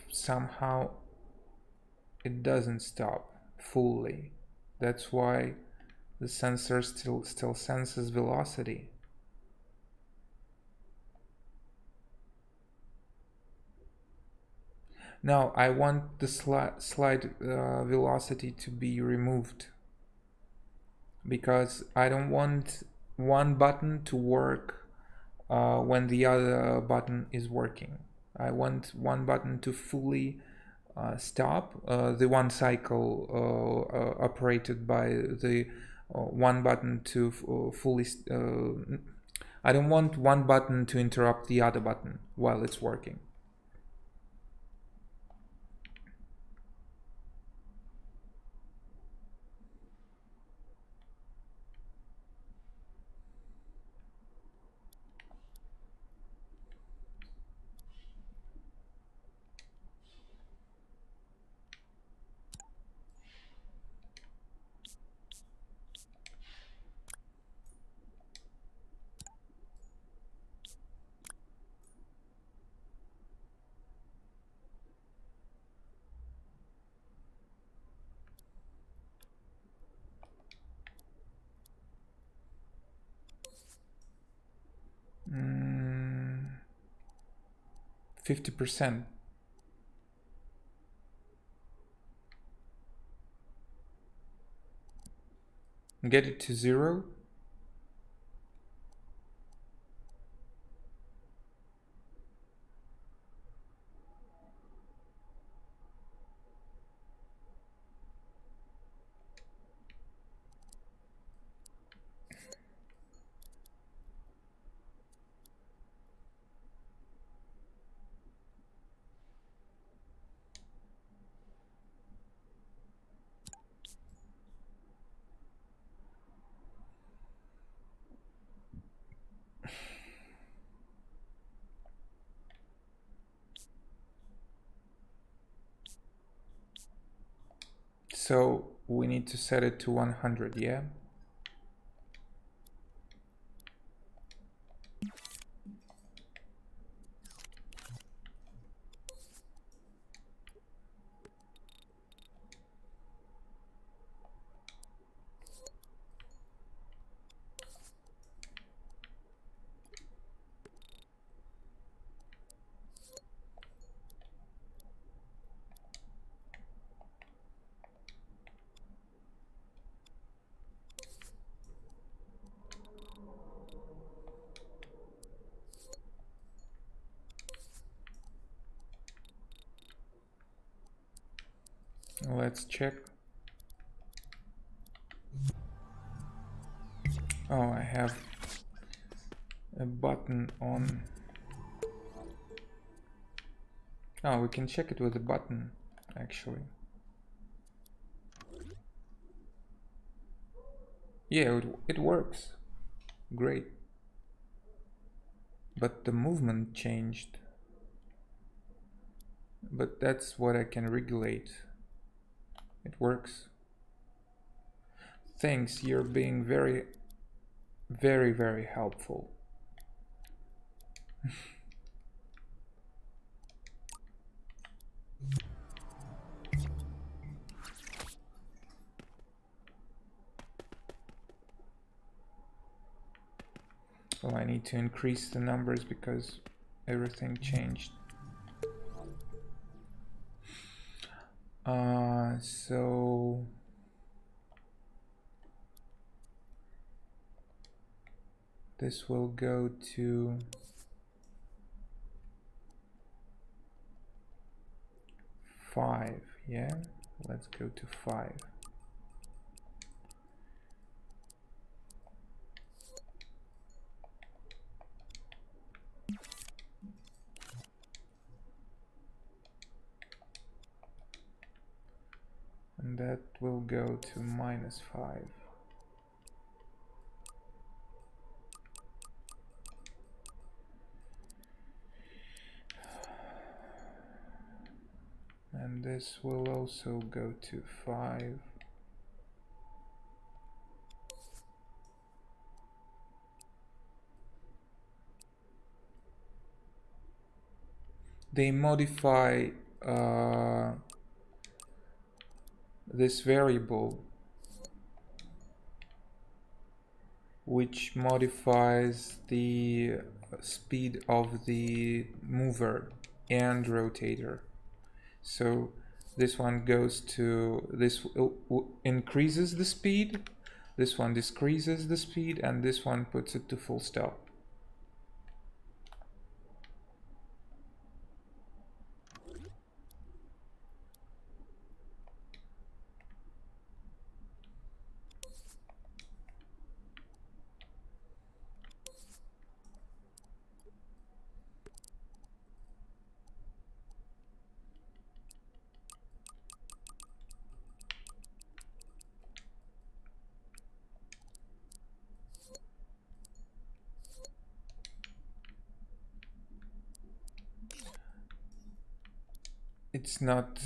somehow it doesn't stop fully. That's why the sensor still senses velocity. Now I want the slide velocity to be removed, because I don't want one button to work when the other button is working. I want one button to fully stop, the one cycle operated by the one button to fully I don't want one button to interrupt the other button while it's working. 50%. Get it to 0. So we need to set it to 100, yeah? Let's check. Oh, I have a button on. Oh, we can check it with a button, actually. Yeah, it works. Great. But the movement changed. But that's what I can regulate. It works. Thanks, you're being very, very, very helpful. Well, I need to increase the numbers because everything changed. So this will go to 5, yeah? Let's go to 5. And that will go to -5. And this will also go to 5. They modify this variable, which modifies the speed of the mover and rotator. So this one goes to, this increases the speed, this one decreases the speed, and this one puts it to full stop. It's not...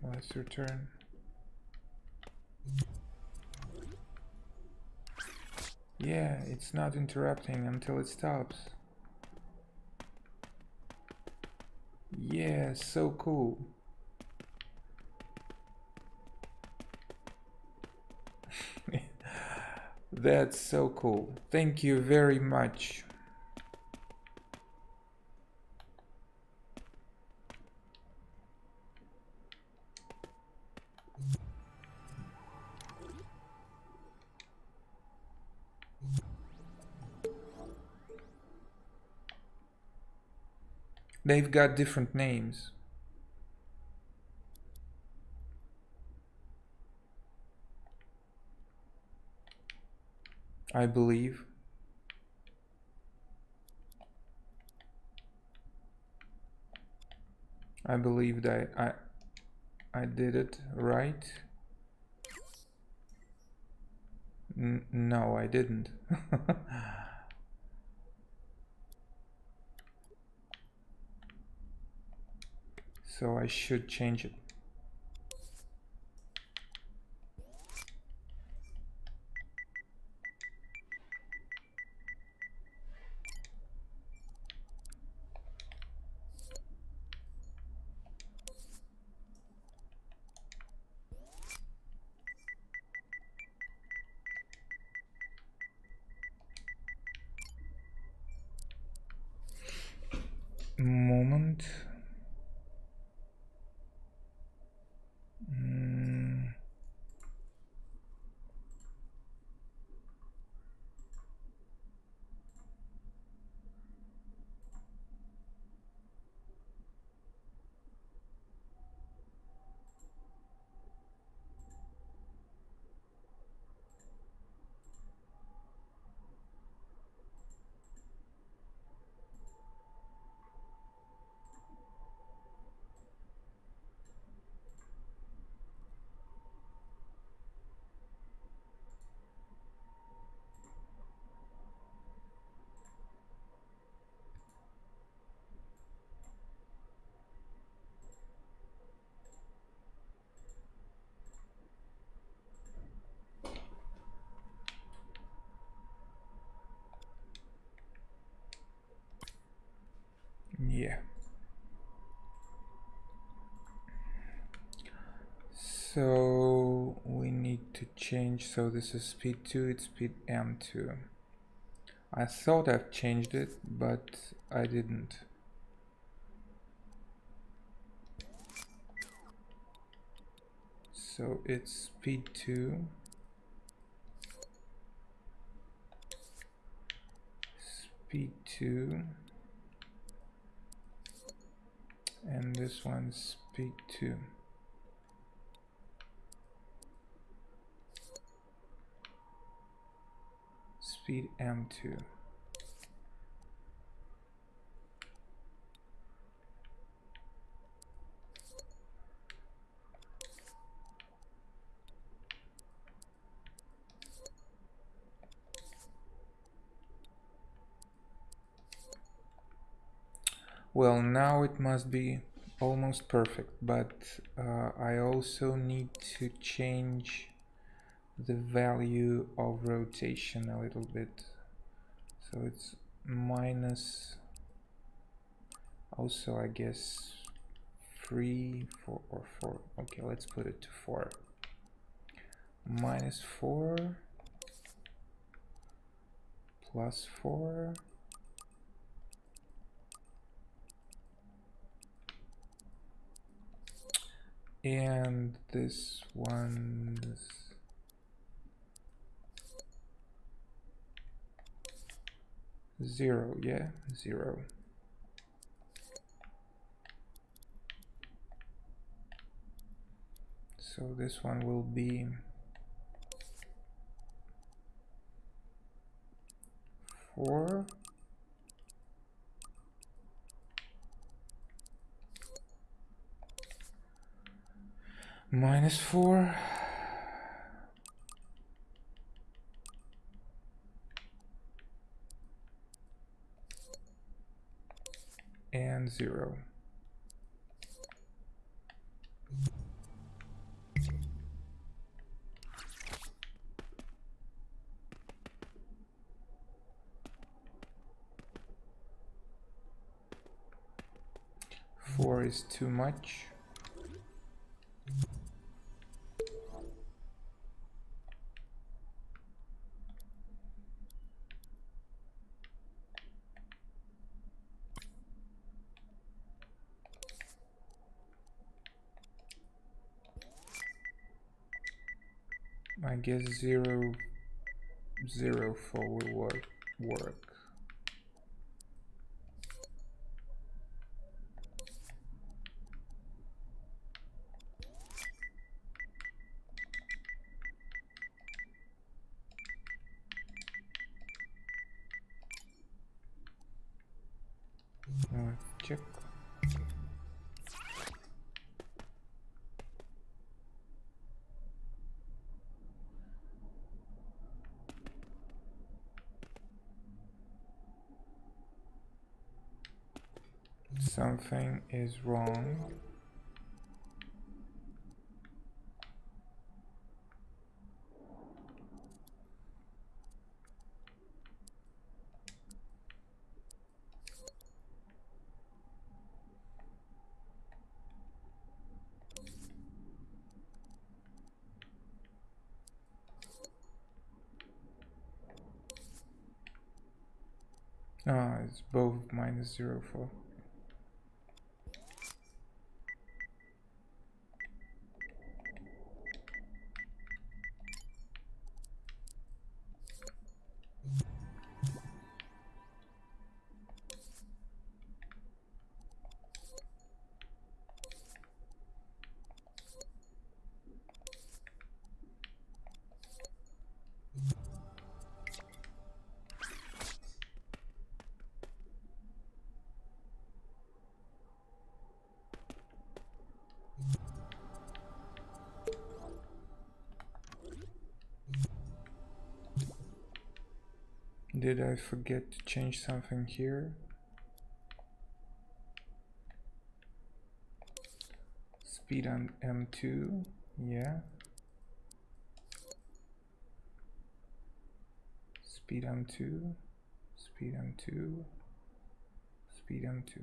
let's return. Yeah, it's not interrupting until it stops. Yeah, so cool. That's so cool. Thank you very much. They've got different names. I believe. I believe that I did it right. No, I didn't. So I should change it. Moment. Yeah. So we need to change, so this is speed 2, it's speed M2. I thought I've changed it, but I didn't. So it's speed 2, speed 2, and this one's speed 2. Speed M2. Well, now it must be almost perfect, but I also need to change the value of rotation a little bit. So it's minus, also I guess 3, 4 or 4. Okay, let's put it to 4. Minus 4 plus 4 and this one's 0, yeah, 0. So this one will be 4 minus 4 and 0. Four is too much. I guess 0, 0, 4 will work. Let's check. Something is wrong. Ah, it's both minus 0, 4. Did I forget to change something here? Speed on M2, yeah. Speed M2, speed M2, speed M2.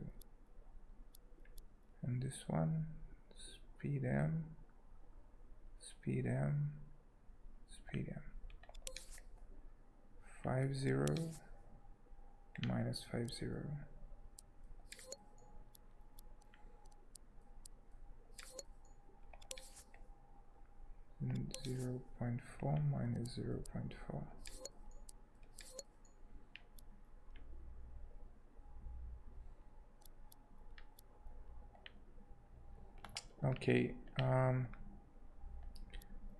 And this one, speed M, speed M, speed M. 50 minus 50. 0.4 minus 0.4. Okay,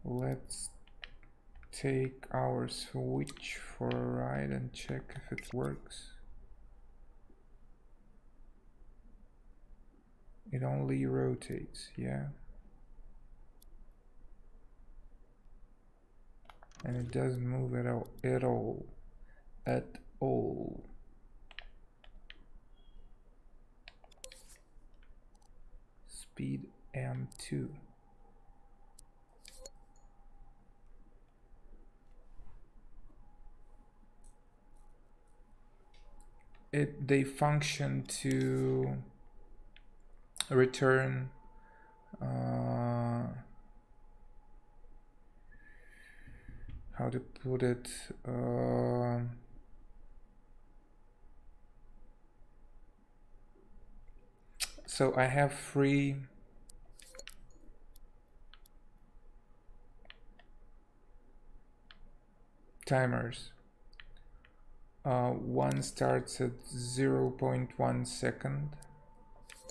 let's take our switch for a ride and check if it works. It only rotates, yeah. And it doesn't move at all. Speed M2. They function to return how to put it, so I have 3 timers. One starts at 0.1 second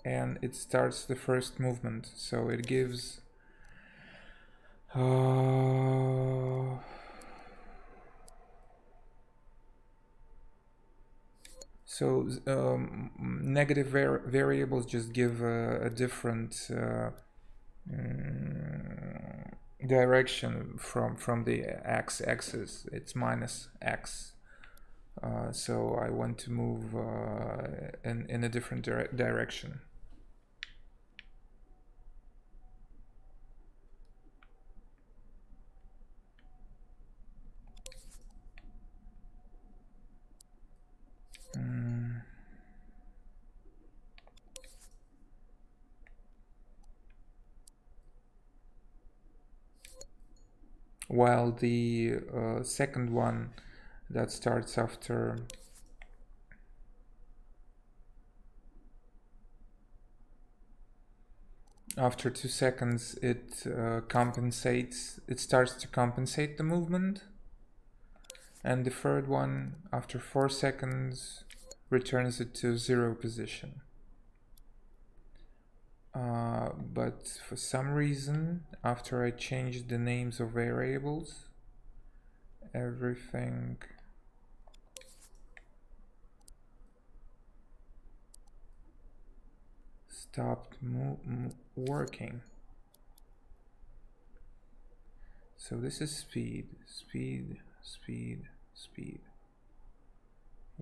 and it starts the first movement, so it gives negative variables just give a different direction from the x-axis. It's minus x. So I want to move in a different direction. While the second one that starts after after 2 seconds it starts to compensate the movement, and the third one after 4 seconds returns it to 0 position. But for some reason, after I changed the names of variables, everything stopped working. So this is speed,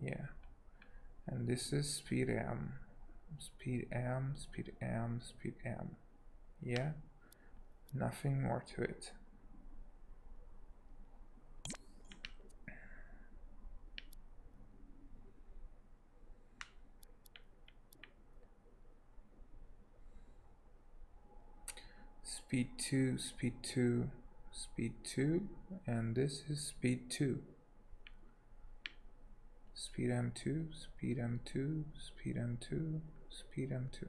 yeah, and this is speed m, yeah, nothing more to it. Speed 2, speed 2, speed 2, and this is speed 2. Speed m2, speed m2, speed m2, speed m2.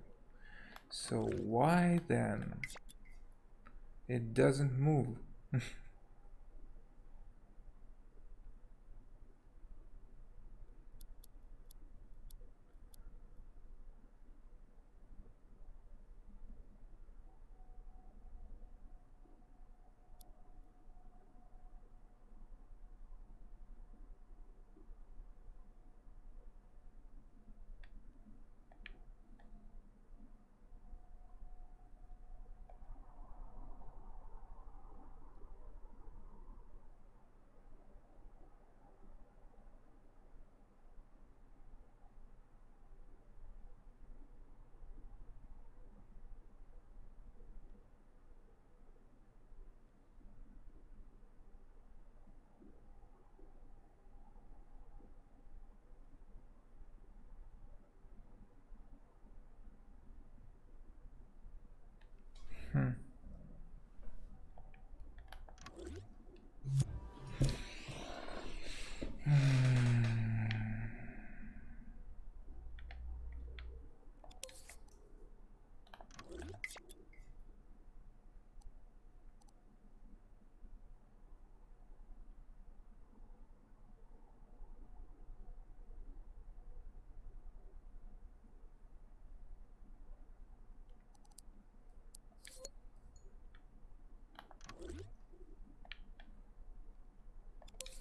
So why then it doesn't move? Hmm.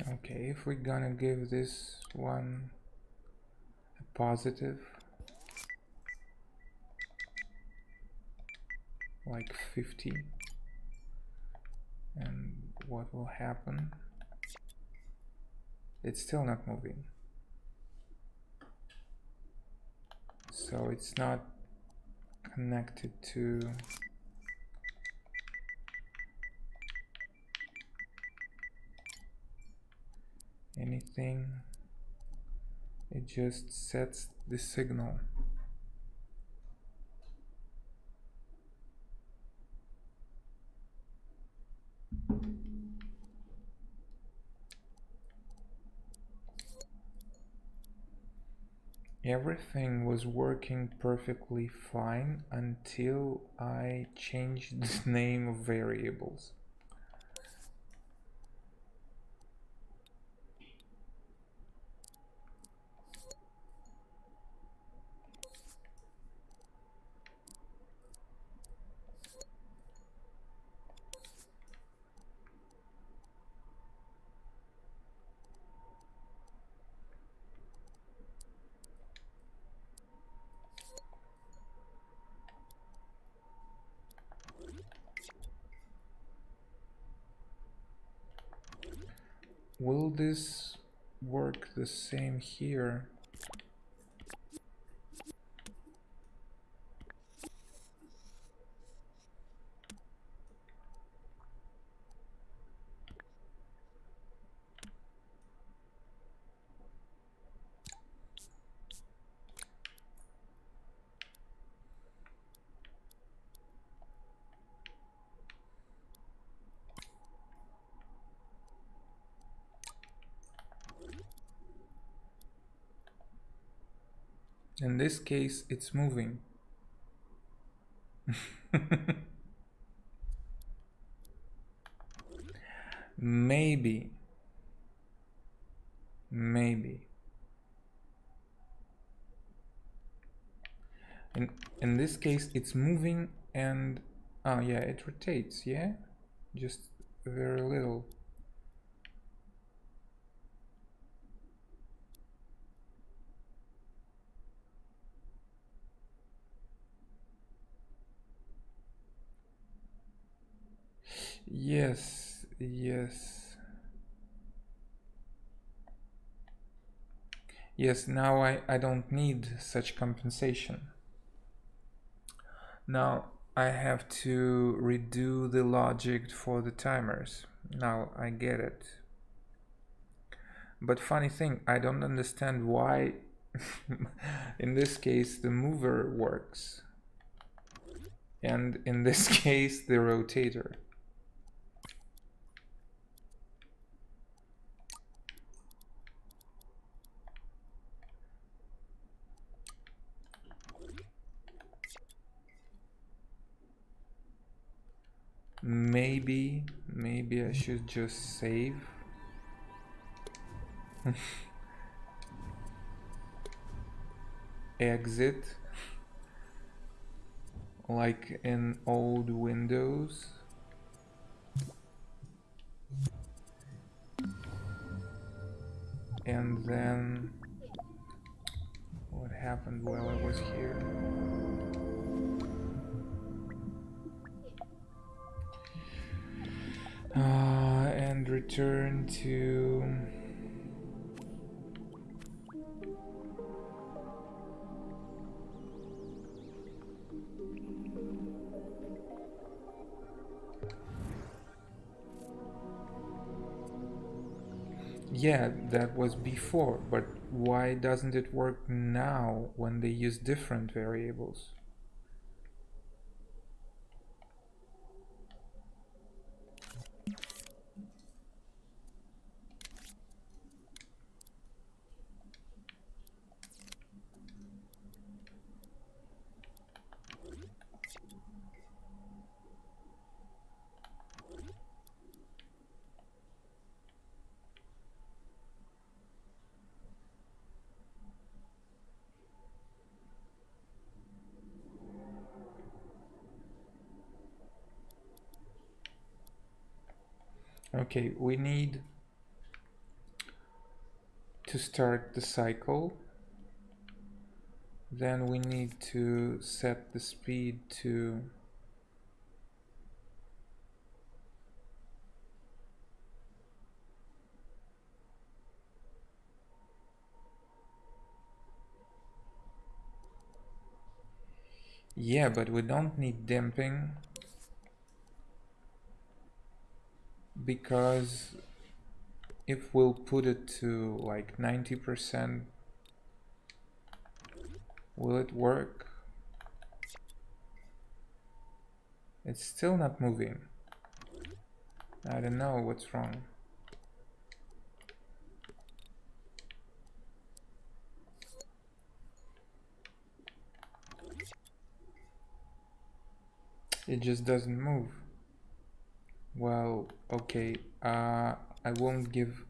Okay, if we're gonna give this one a positive, like 50, and what will happen? It's still not moving. So it's not connected to anything. It just sets the signal. Everything was working perfectly fine until I changed the name of variables. Will this work the same here? In this case, it's moving. Maybe. In this case, it's moving and oh yeah, it rotates. Yeah, just very little. Yes, yes. Yes, now I don't need such compensation. Now I have to redo the logic for the timers. Now I get it. But funny thing, I don't understand why in this case the mover works. And in this case the rotator. Maybe I should just save. Exit like in old Windows. And then what happened while I was here? And return to yeah, that was before, but why doesn't it work now when they use different variables? Okay, we need to start the cycle. Then we need to set the speed to yeah, but we don't need damping because if we'll put it to like 90%, will it work? It's still not moving. I don't know what's wrong. It just doesn't move. Well, okay, I won't give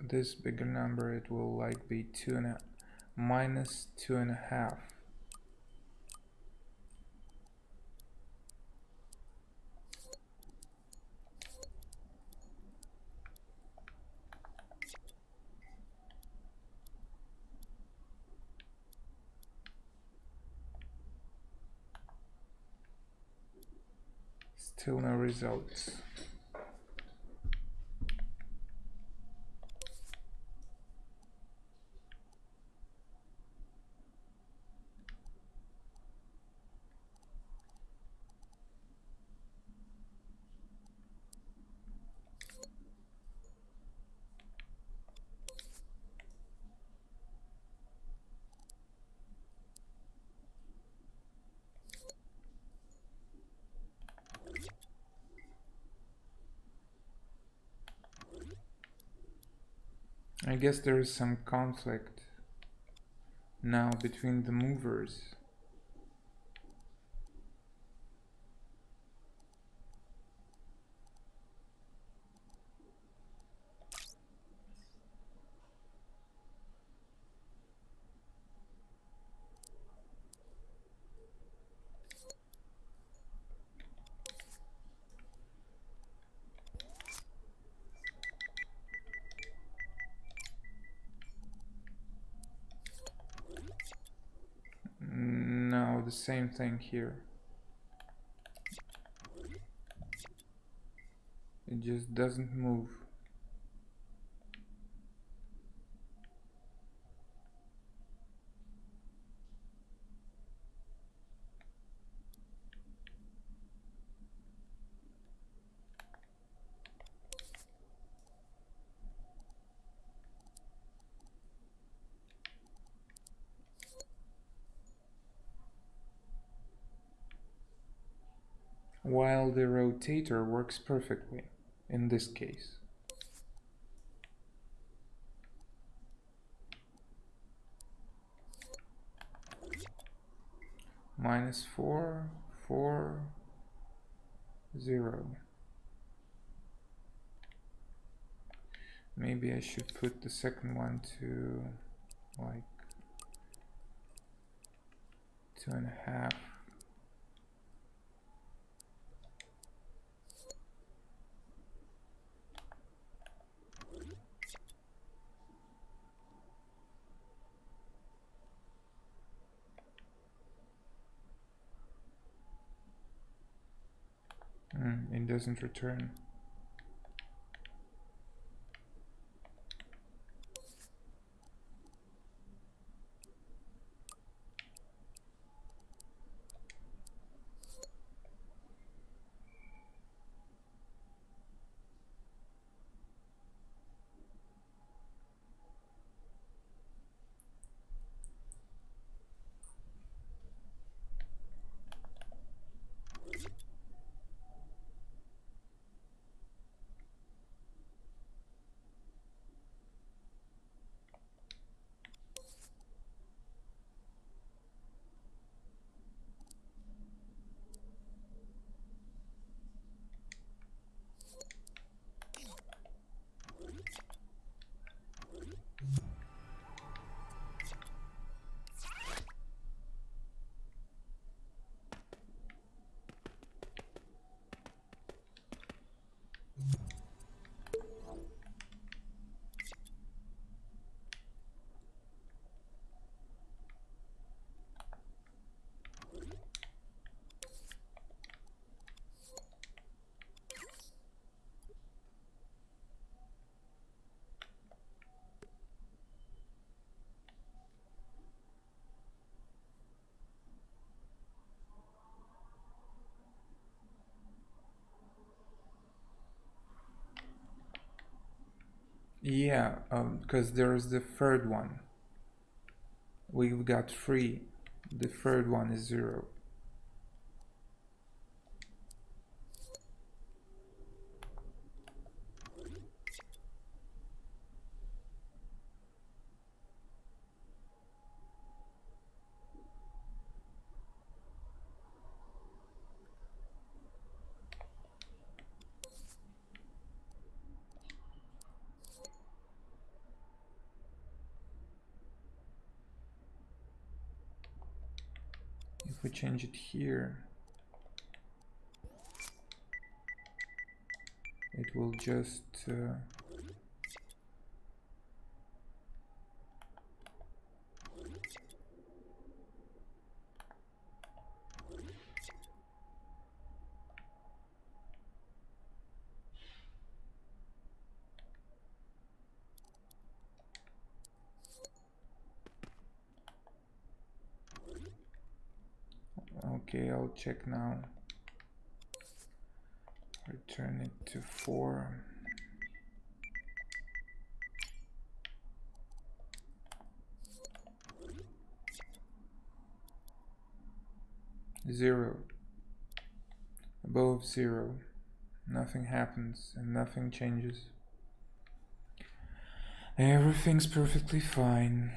this bigger number. It will like be minus 2.5. Still no results. I guess there is some conflict now between the movers. No, the same thing here. It just doesn't move. While the rotator works perfectly in this case. -4, 4, 0. Maybe I should put the second one to like 2.5. It doesn't return. Yeah, because there's the third one. We've got 3. The third one is 0. If we change it here, it will just okay, I'll check now. Return it to 4. Zero. Above 0. Nothing happens and nothing changes. Everything's perfectly fine.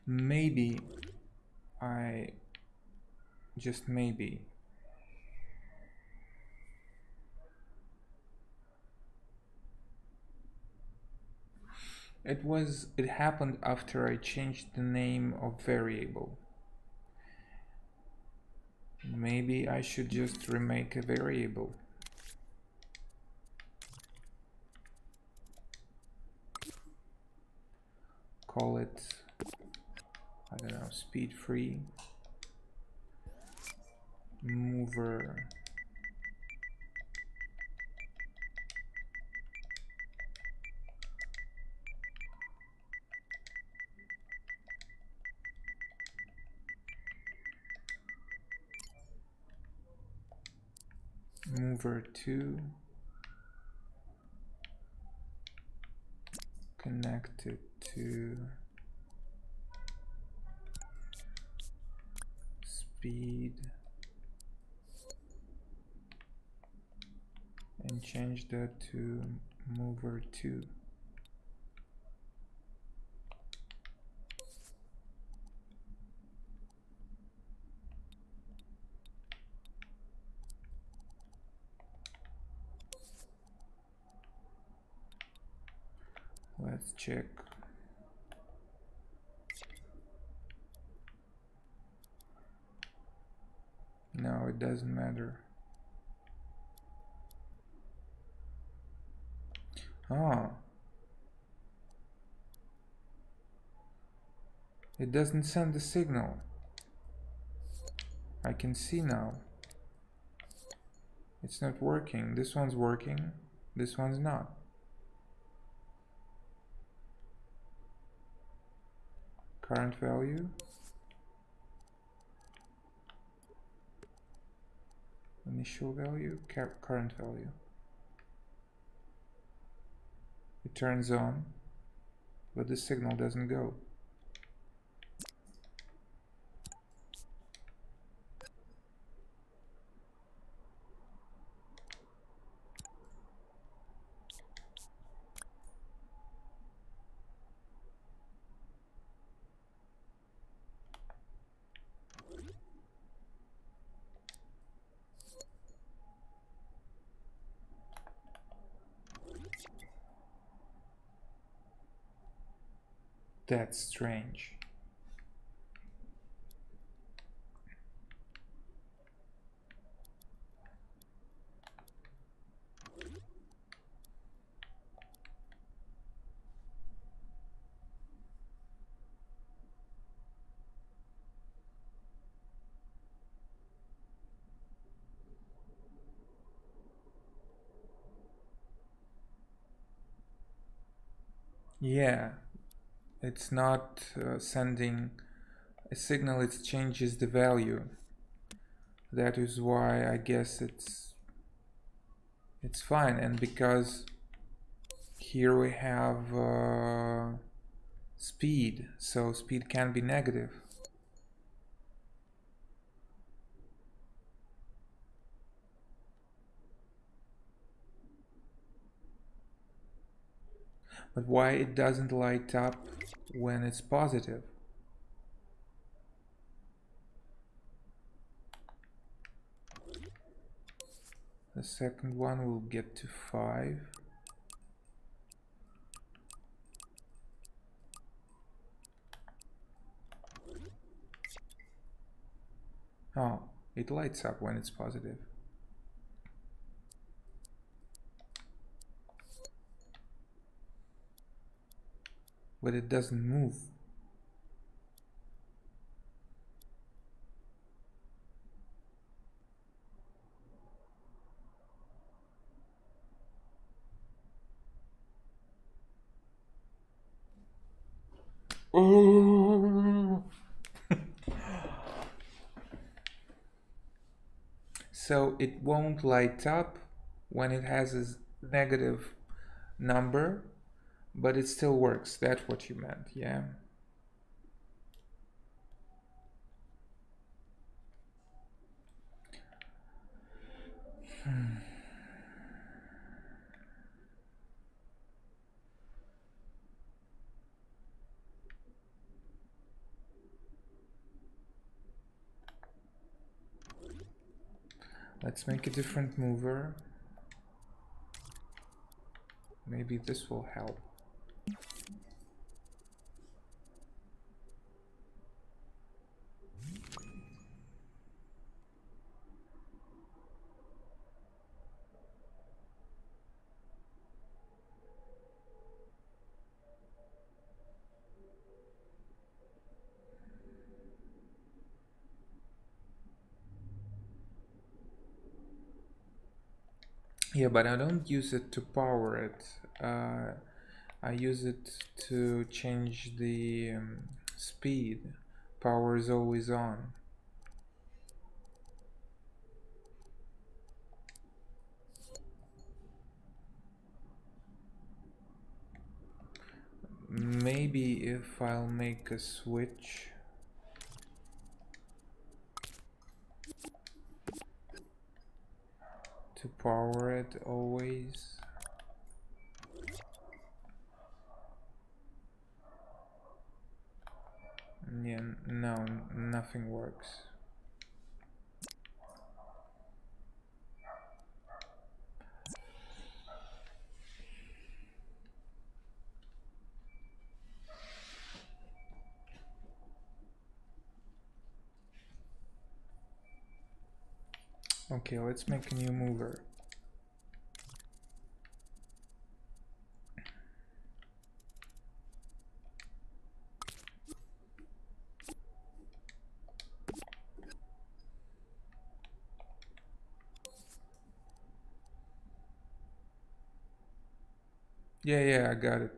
Maybe just maybe it happened after I changed the name of variable. Maybe I should just remake a variable. Call it, I don't know, speed free mover mover 2 connected to speed and change that to mover 2. Let's check. No, it doesn't matter. Oh, it doesn't send the signal. I can see now. It's not working. This one's working. This one's not. Current value. Initial value. Current value. It turns on, but the signal doesn't go. That's strange. Yeah, it's not sending a signal, it changes the value. That is why I guess it's fine. And because here we have speed, so speed can be negative. But why it doesn't light up when it's positive? The second one will get to 5. Oh, it lights up when it's positive. But it doesn't move. Oh. So it won't light up when it has a negative number, but it still works. That's what you meant, yeah? Let's make a different mover. Maybe this will help. Yeah, but I don't use it to power it. I use it to change the speed. Power is always on. Maybe if I'll make a switch to power it always. Yeah, no, nothing works. Okay, let's make a new mover. Yeah, I got it.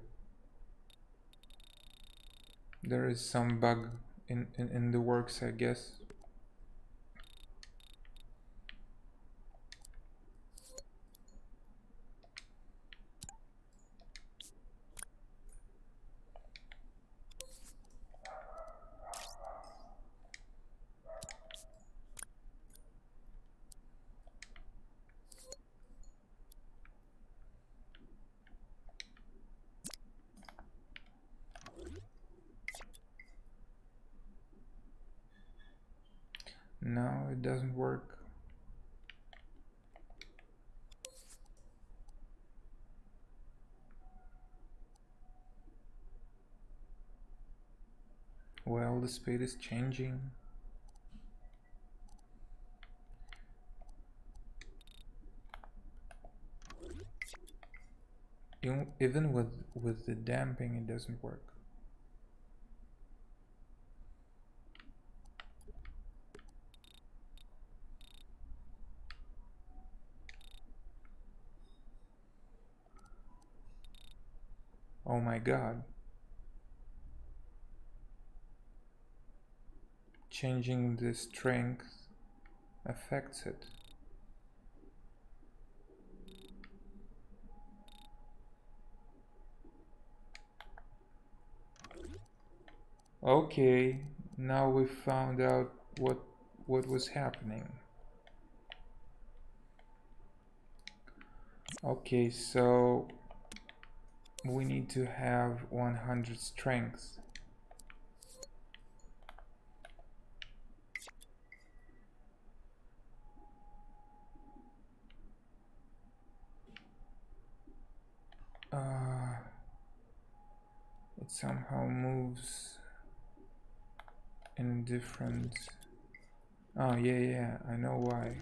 There is some bug in the works, I guess. No, it doesn't work. Well, the speed is changing. Even with the damping, it doesn't work. Oh my god. Changing the strength affects it. Okay, now we found out what was happening. Okay, so we need to have 100 strength. It somehow moves in different... Oh yeah, I know why.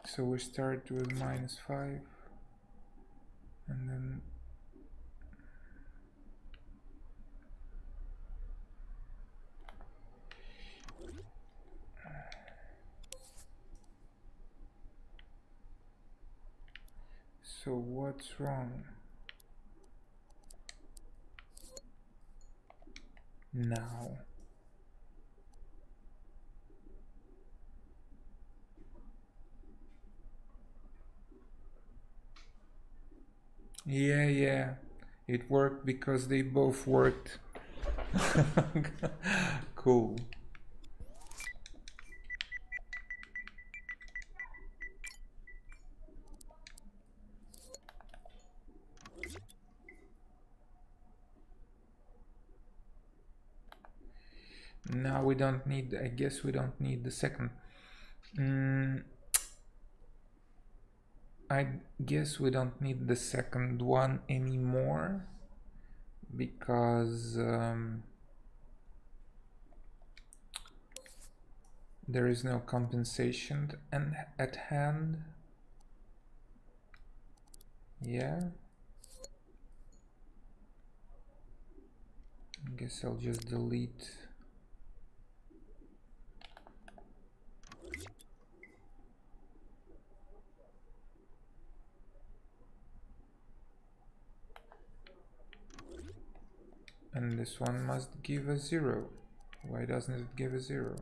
So we start with -5 and then So what's wrong now? Yeah, it worked because they both worked. Cool. Now we don't need, I guess we don't need the second. I guess we don't need the second one anymore because there is no compensation at hand. Yeah. I guess I'll just delete. And this one must give a 0. Why doesn't it give a 0?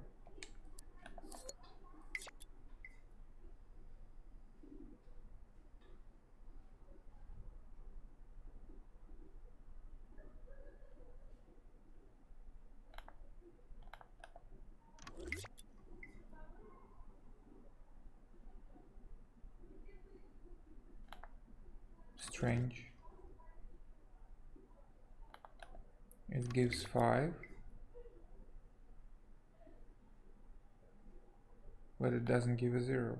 Strange. It gives 5. But it doesn't give a 0.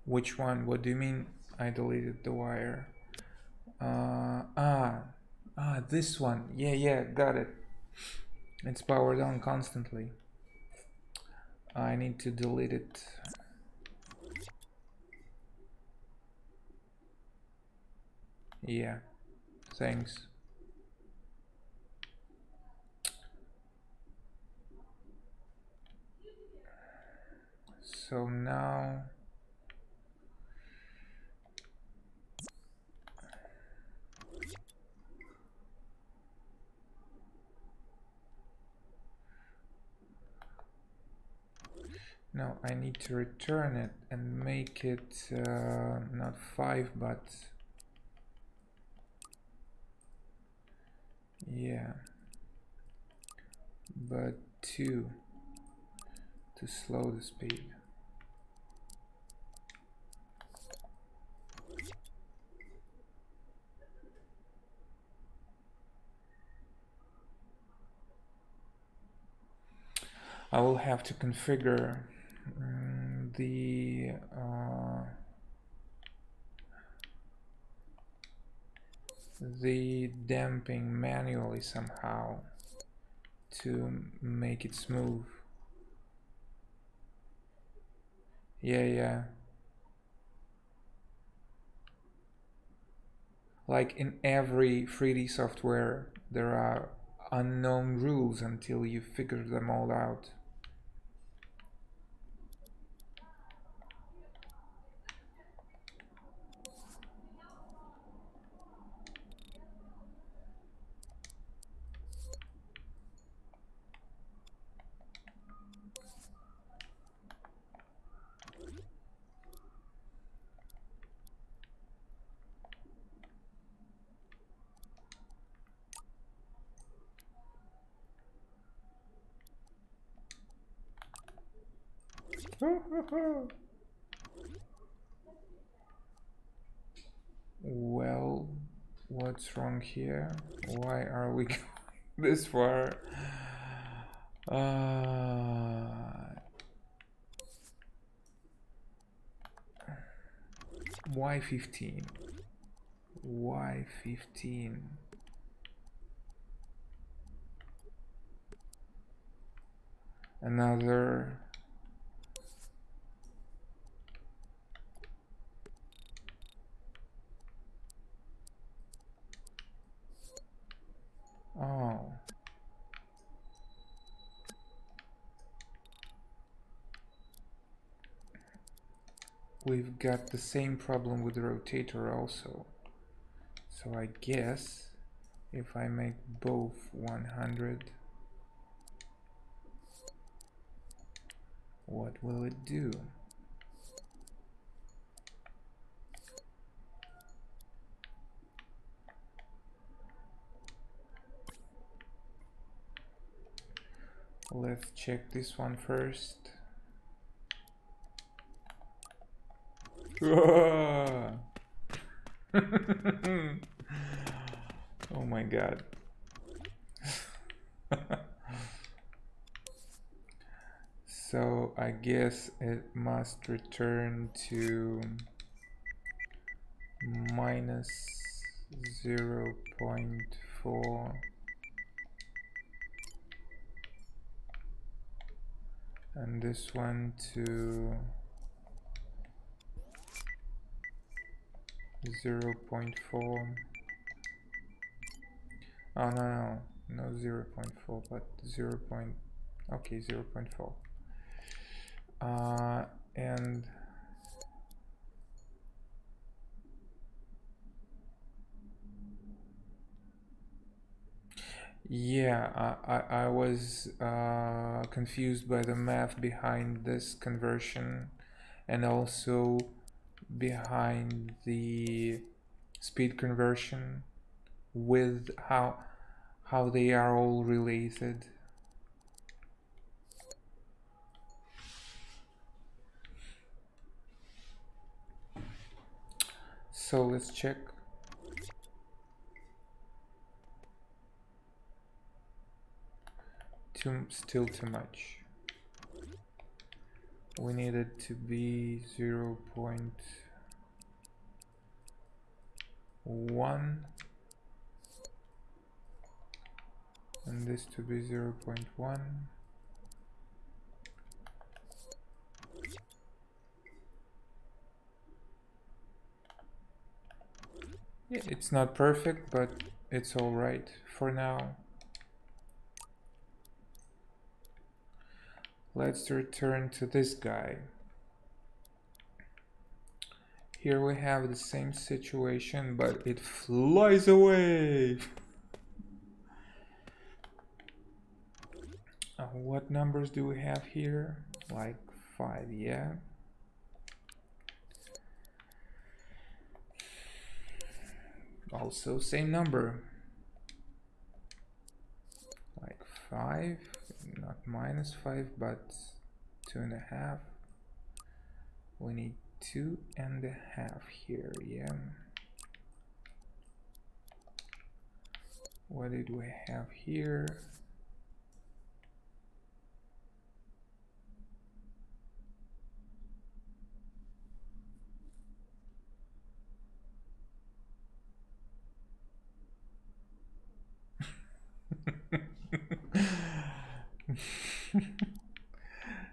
Which one? What do you mean I deleted the wire? This one. Yeah, got it. It's powered on constantly. I need to delete it. Yeah, thanks. So now I need to return it and make it not 5 but yeah, but 2 to slow the speed. I will have to configure the damping manually somehow to make it smooth. Yeah. Like in every 3D software, there are unknown rules until you figure them all out. Well, what's wrong here? Why are we going this far? Y15. Y15. Another. Oh. We've got the same problem with the rotator also. So I guess if I make both 100, what will it do? Let's check this one first. Oh my god. So I guess it must return to minus 0.4 and this one to 0.4. Oh no 0.4 but 0. Okay, 0.4 and yeah, I was confused by the math behind this conversion and also behind the speed conversion with how they are all related. So let's check. Still too much. We need it to be 0.1 and this to be 0.1. Yeah, it's not perfect, but it's all right for now. Let's return to this guy. Here we have the same situation, but it flies away. What numbers do we have here? Like 5, yeah. Also same number. Like 5, not -5, but 2.5. We need 2.5 here, yeah. What did we have here?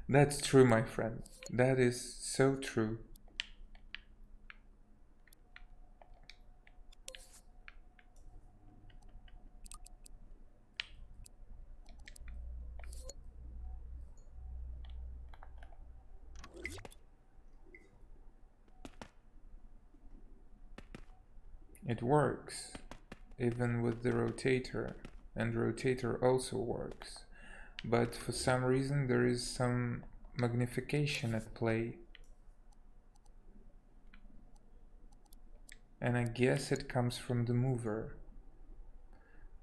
That's true, my friend. That is so true. It works, even with the rotator, and rotator also works. But for some reason there is some magnification at play. And I guess it comes from the mover.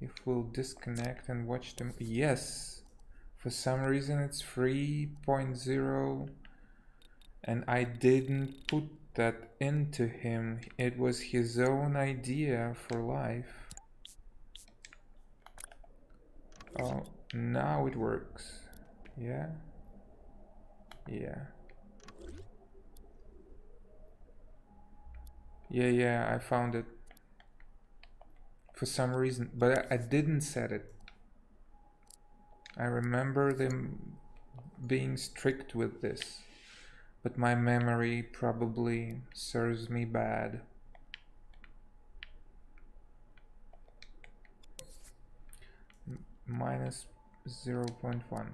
If we'll disconnect and watch them, yes, for some reason it's 3.0 and I didn't put that into him. It was his own idea for life. Oh, now it works. Yeah. Yeah. Yeah, I found it for some reason, but I didn't set it. I remember them being strict with this, but my memory probably serves me bad. Minus 0.1.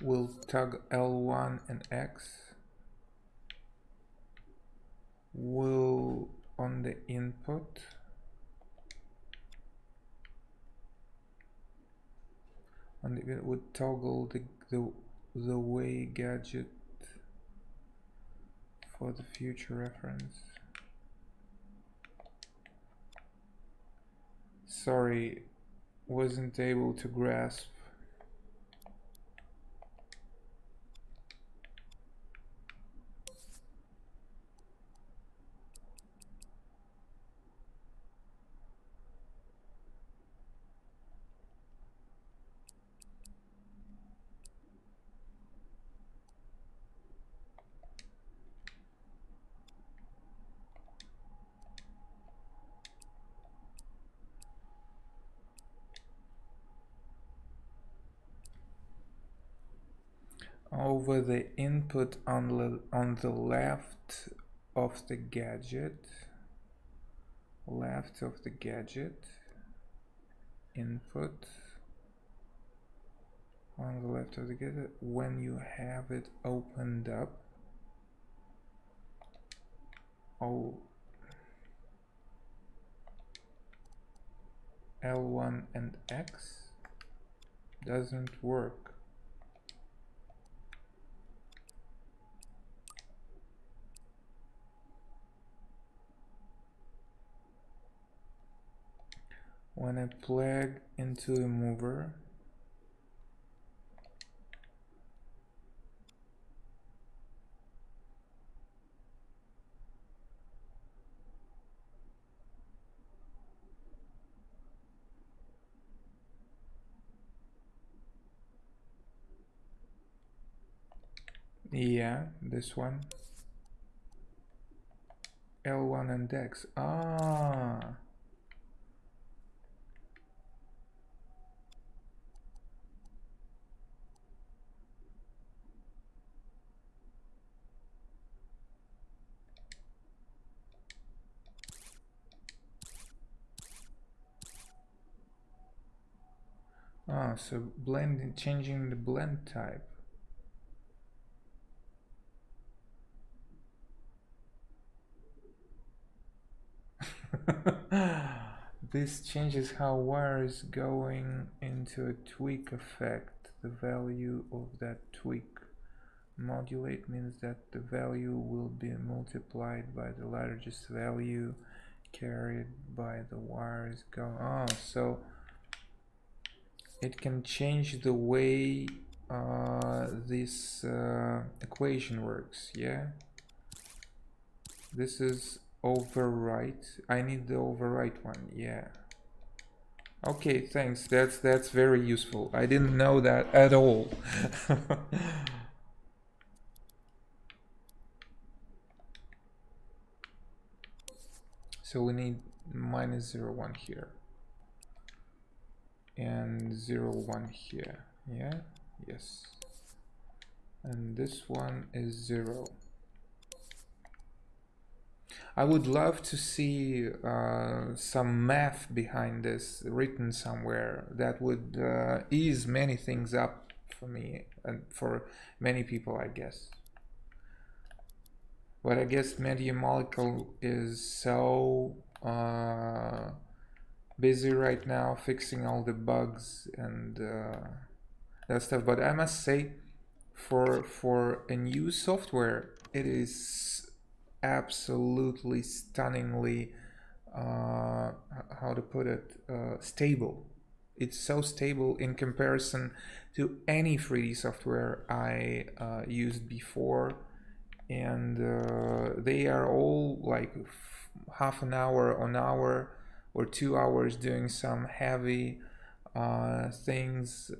We'll toggle L1 and X. Will on the input it would toggle the way gadget for the future reference. Sorry, wasn't able to grasp. Over the input on the left of the gadget, input on the left of the gadget, when you have it opened up, L1 and X doesn't work. When I plug into a mover, yeah, this one, L1 and X. So blending, changing the blend type. This changes how wire is going into a tweak effect. The value of that tweak. Modulate means that the value will be multiplied by the largest value carried by the wires going. So it can change the way this equation works. Yeah, this is overwrite. I need the overwrite one. Yeah, okay, thanks, that's very useful. I didn't know that at all. So we need minus 0.1 here and 0.1 here. Yeah, yes, and this one is 0. I would love to see some math behind this written somewhere. That would ease many things up for me and for many people, I guess. But I guess Media Molecule is so busy right now fixing all the bugs and that stuff. But I must say, for a new software, it is absolutely stunningly how to put it, stable. It's so stable in comparison to any 3D software I used before, and they are all like half an hour, an hour, or 2 hours doing some heavy things.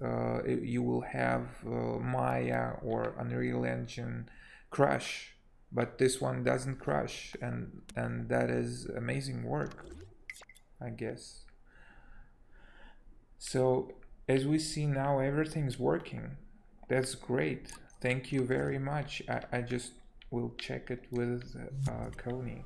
You will have Maya or Unreal Engine crash, but this one doesn't crash, and that is amazing work, I guess. So as we see now, everything's working. That's great. Thank you very much. I just will check it with Coney.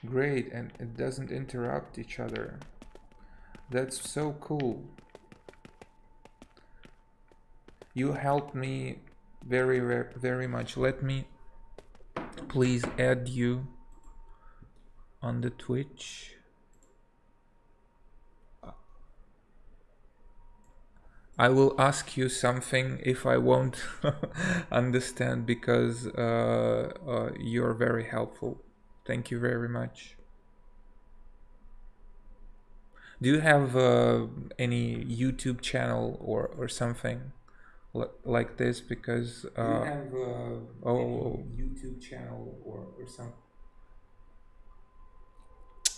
Great, and it doesn't interrupt each other. That's so cool. You helped me very much. Let me please add you on the Twitch. I will ask you something if I won't understand, because you're very helpful. Thank you very much. Do you have any YouTube channel or something like this? Because do you have any YouTube channel or something?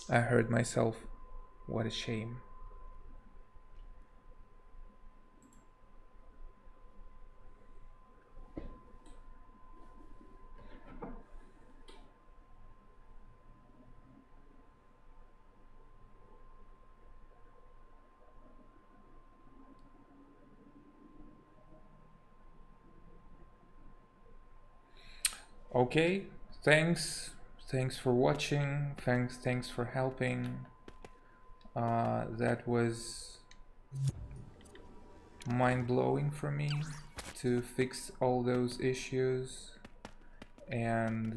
I heard myself. What a shame. Okay, thanks for watching. Thanks for helping. That was mind-blowing for me to fix all those issues, and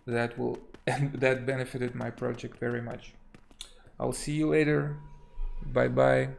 that benefited my project very much. I'll see you later. Bye bye.